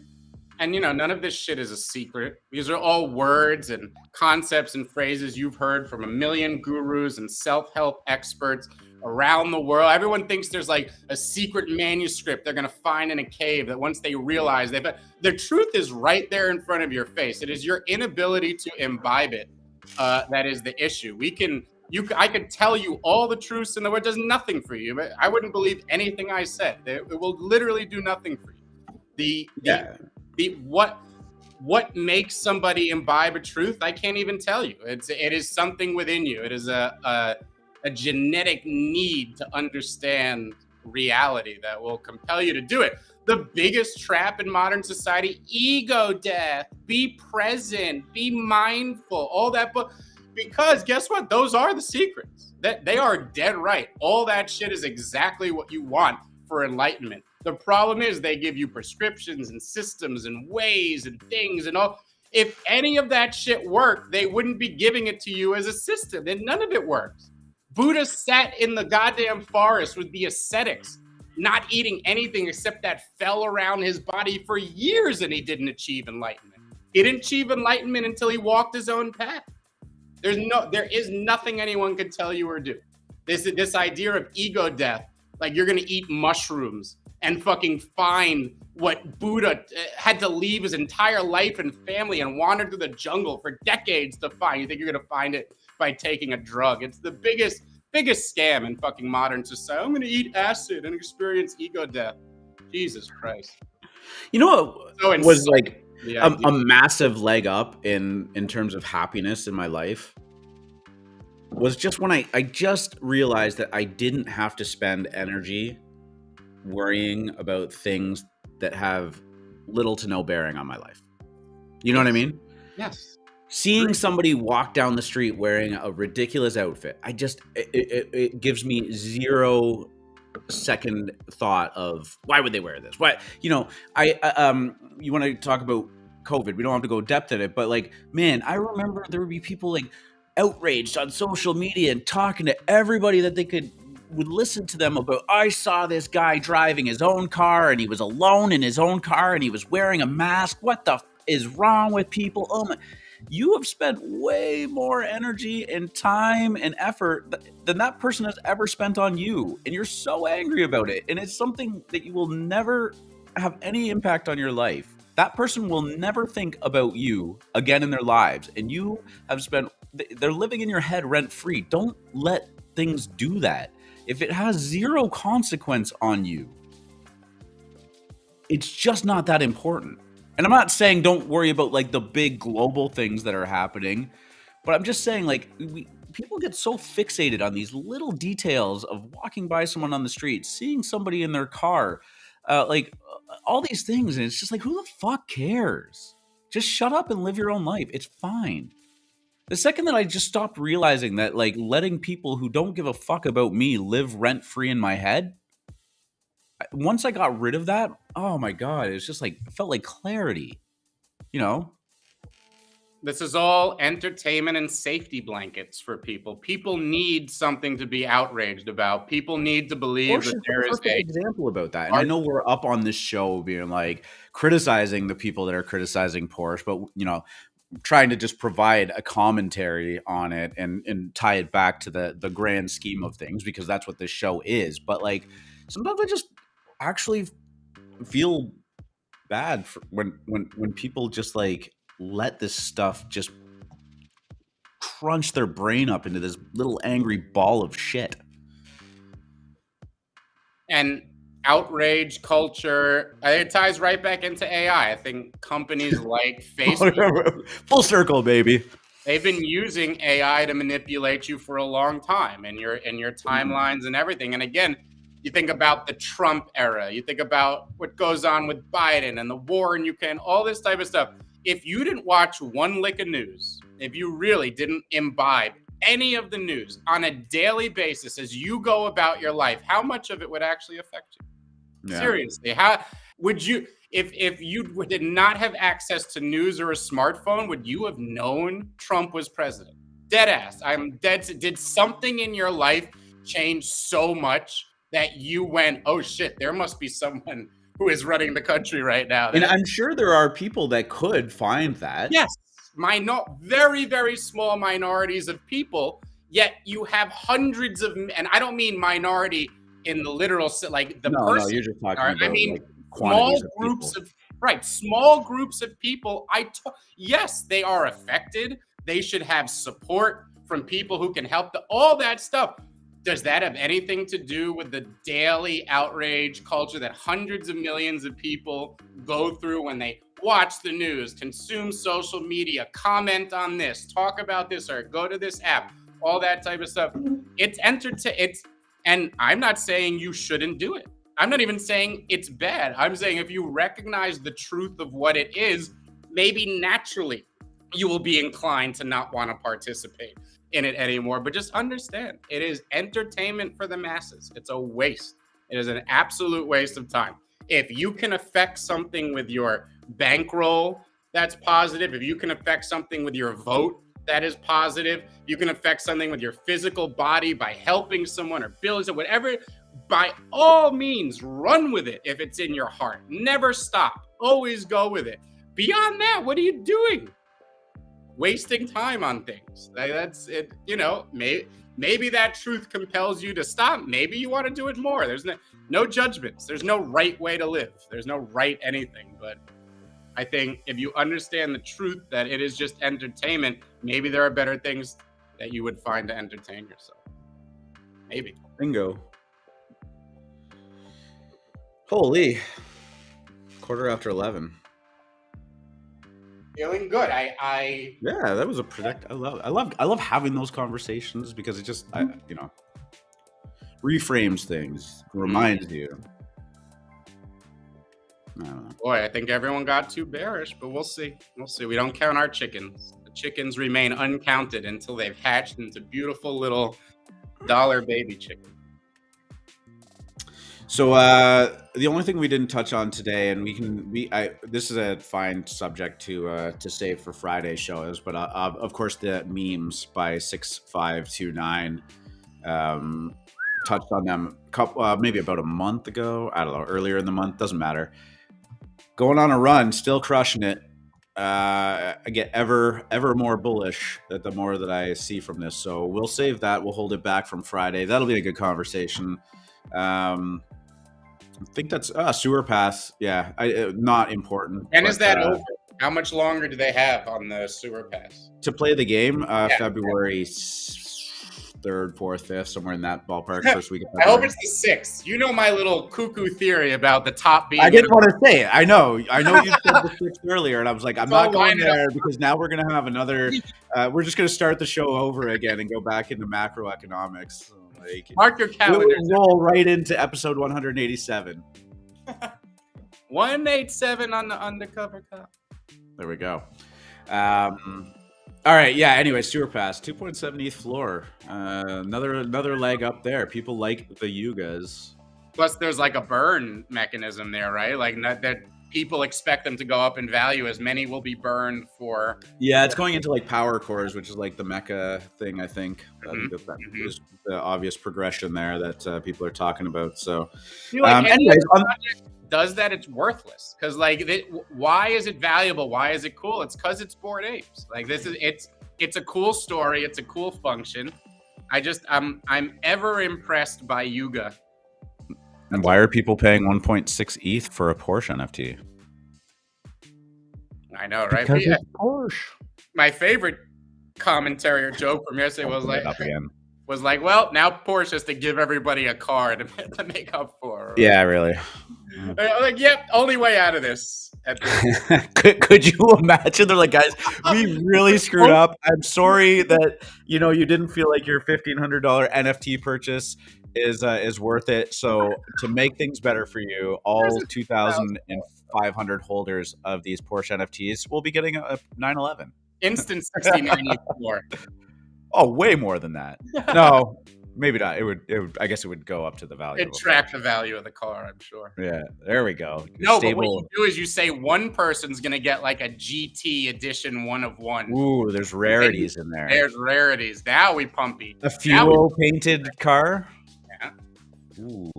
And none of this shit is a secret. These are all words and concepts and phrases you've heard from a million gurus and self-help experts around the world. Everyone thinks there's like a secret manuscript they're gonna find in a cave that once they realize the truth is right there in front of your face. It is your inability to imbibe it that is the issue. I could tell you all the truths in the world. It does nothing for you. But I wouldn't believe anything I said. It will literally do nothing for you. What makes somebody imbibe a truth? I can't even tell you. It is something within you. It is a genetic need to understand reality that will compel you to do it. The biggest trap in modern society: ego death. Be present. Be mindful. All that, because guess what? Those are the secrets. That they are dead right. All that shit is exactly what you want for enlightenment. The problem is they give you prescriptions and systems and ways and things and all. If any of that shit worked, they wouldn't be giving it to you as a system. And none of it works. Buddha sat in the goddamn forest with the ascetics, not eating anything except that fell around his body for years, and he didn't achieve enlightenment. He didn't achieve enlightenment until he walked his own path. There is nothing anyone can tell you or do. This idea of ego death, like you're gonna eat mushrooms and fucking find what Buddha had to leave his entire life and family and wandered through the jungle for decades to find. You think you're gonna find it by taking a drug? It's the biggest scam in fucking modern society. I'm gonna eat acid and experience ego death. Jesus Christ. You know what was like a massive leg up in terms of happiness in my life was just when I just realized that I didn't have to spend energy worrying about things that have little to no bearing on my life. You know what I mean? Yes. Seeing somebody walk down the street wearing a ridiculous outfit, it gives me 0 second thought of why would they wear this? What, you want to talk about COVID? We don't have to go depth in it, but like, man, I remember there would be people like outraged on social media and talking to everybody that they would listen to them about. I saw this guy driving his own car and he was alone in his own car and he was wearing a mask. What the is wrong with people? Oh my. You have spent way more energy and time and effort than that person has ever spent on you. And you're so angry about it. And it's something that you will never have any impact on your life. That person will never think about you again in their lives. And you have they're living in your head rent free. Don't let things do that. If it has 0 consequence on you, it's just not that important. And I'm not saying don't worry about like the big global things that are happening, but I'm just saying like people get so fixated on these little details of walking by someone on the street, seeing somebody in their car. Like all these things, and it's just like, who the fuck cares? Just shut up and live your own life. It's fine. The second that I just stopped realizing that, like, letting people who don't give a fuck about me live rent free in my head, once I got rid of that, oh my God, it's just like, it felt like clarity, you know? This is all entertainment and safety blankets for people. People need something to be outraged about. People need to believe Porsche's that there a is perfect example about that. And I know we're up on this show being like criticizing the people that are criticizing Porsche, but you know, trying to just provide a commentary on it and tie it back to the grand scheme of things, because that's what this show is. But like, sometimes I just actually feel bad for when people just like let this stuff just crunch their brain up into this little angry ball of shit. And outrage culture, it ties right back into AI. I think companies like Facebook, full circle, baby. They've been using AI to manipulate you for a long time, and your timelines and everything. And again, you think about the Trump era, you think about what goes on with Biden and the war in Ukraine, all this type of stuff. If you didn't watch one lick of news, if you really didn't imbibe any of the news on a daily basis as you go about your life, how much of it would actually affect you? Yeah. Seriously, how would you, if you did not have access to news or a smartphone, would you have known Trump was president? Dead ass. I'm dead. Did something in your life change so much that you went, oh shit, there must be someone who is running the country right now? And I'm sure there are people that could find that. Yes. Very, very small minorities of people, yet you have hundreds of, and I don't mean minority in the literal, like the person. No, you're just talking about, I mean, like, small groups of, small groups of people. Yes, they are affected. They should have support from people who can help all that stuff. Does that have anything to do with the daily outrage culture that hundreds of millions of people go through when they watch the news, consume social media, comment on this, talk about this, or go to this app, all that type of stuff? It's and I'm not saying you shouldn't do it. I'm not even saying it's bad. I'm saying if you recognize the truth of what it is, maybe naturally you will be inclined to not want to participate in it anymore. But just understand, it is entertainment for the masses. It's a waste. It is an absolute waste of time. If you can affect something with your bankroll, that's positive. If you can affect something with your vote, that is positive. You can affect something with your physical body by helping someone or building someone, whatever. By all means, run with it if it's in your heart. Never stop. Always go with it. Beyond that, what are you doing? Wasting time on things. That's it. You know, maybe that truth compels you to stop. Maybe you want to do it more. There's no judgments. There's no right way to live. There's no right anything. But I think if you understand the truth that it is just entertainment, maybe there are better things that you would find to entertain yourself. Maybe. Bingo. Holy. 11:15. Feeling good. Yeah, that was a product. I love having those conversations because it just reframes things, reminds you. I don't know. Boy, I think everyone got too bearish, but we'll see. We don't count our chickens. The chickens remain uncounted until they've hatched into beautiful little dollar baby chickens. So the only thing we didn't touch on today, and this is a fine subject to save for Friday's shows, but of course the memes by 6529 touched on them maybe about a month ago. I don't know, earlier in the month, doesn't matter. Going on a run, still crushing it. I get ever more bullish the more that I see from this. So we'll save that. We'll hold it back from Friday. That'll be a good conversation. I think that's sewer pass. Yeah, not important. And is that over? How much longer do they have on the sewer pass to play the game? February 3rd, 4th, 5th, somewhere in that ballpark. First week. I hope it's the 6th. You know my little cuckoo theory about the top being. I didn't want to say it. I know. You said the 6th earlier, and I was like, I'm not going there because now we're gonna have another. We're just gonna start the show over again and go back into macroeconomics. Mark your calendar. We'll roll right into episode 187. 187 on the undercover cop. There we go. All right, yeah. Anyway, sewer pass, 2.7 ETH floor. Another leg up there. People like the Yugas. Plus, there's like a burn mechanism there, right? Like that people expect them to go up in value, as many will be burned for. Yeah, it's going into like power cores, which is like the mecha thing. I think that is the obvious progression there that people are talking about. So, anyways, does that, it's worthless, because like why is it valuable? Why is it cool? It's because it's Bored Apes. Like it's a cool story. It's a cool function. I'm ever impressed by Yuga. And why are people paying 1.6 ETH for a Porsche NFT? I know, right? Because it's Porsche. My favorite commentary or joke from yesterday was like, well, now Porsche has to give everybody a car to make up for. Yeah, really. Like, yep, only way out of this. Could you imagine? They're like, guys, we really screwed up. I'm sorry that you didn't feel like your $1,500 NFT purchase is worth it. So to make things better for you, all 2,500 holders of these Porsche NFTs will be getting a 911. Instant 69 Oh, way more than that. No, maybe not. It would. I guess it would go up to the value. It'd track the value of the car, I'm sure. Yeah, there we go. No, but what you do is you say one person's gonna get like a GT edition 1 of 1. Ooh, there's rarities in there. There's rarities. Now we pumpy. A fuel painted car. Yeah. Ooh.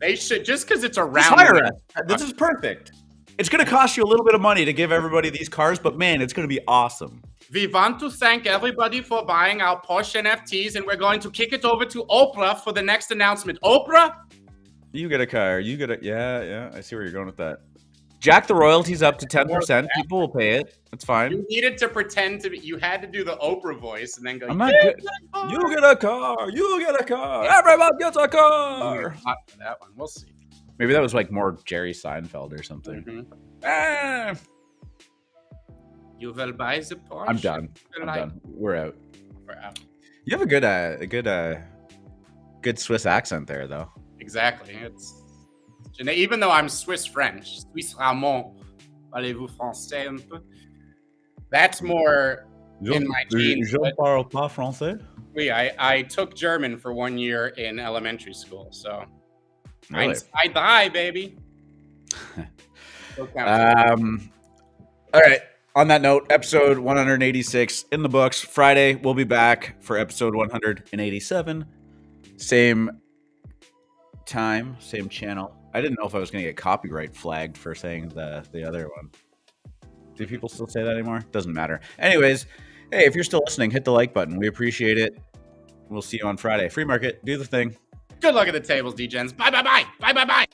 They should, just because it's a Just round. hire us. This is perfect. It's going to cost you a little bit of money to give everybody these cars, but man, it's going to be awesome. We want to thank everybody for buying our Porsche NFTs, and we're going to kick it over to Oprah for the next announcement. Oprah? You get a car. You get a... Yeah. I see where you're going with that. Jack the royalties up to 10%. People will pay it. That's fine. You needed to pretend to be... You had to do the Oprah voice and then go, I'm not good. You get a car. You get a car. Everyone gets a car. Hot for that one. We'll see. Maybe that was like more Jerry Seinfeld or something. You will buy the Porsche. I'm done. We're out. We're out. You have a good Swiss accent there, though. Exactly. Even though I'm Swiss French, Suisse Ramon, parlez-vous français un peu? That's more in my genes. Je parle pas français. Oui, I took German for 1 year in elementary school, so. Really? I die, baby. All right. On that note, episode 186 in the books. Friday, we'll be back for episode 187. Same time, same channel. I didn't know if I was going to get copyright flagged for saying the other one. Do people still say that anymore? Doesn't matter. Anyways, hey, if you're still listening, hit the like button. We appreciate it. We'll see you on Friday. Free market. Do the thing. Good luck at the tables, D-Gens. Bye, bye, bye. Bye, bye, bye.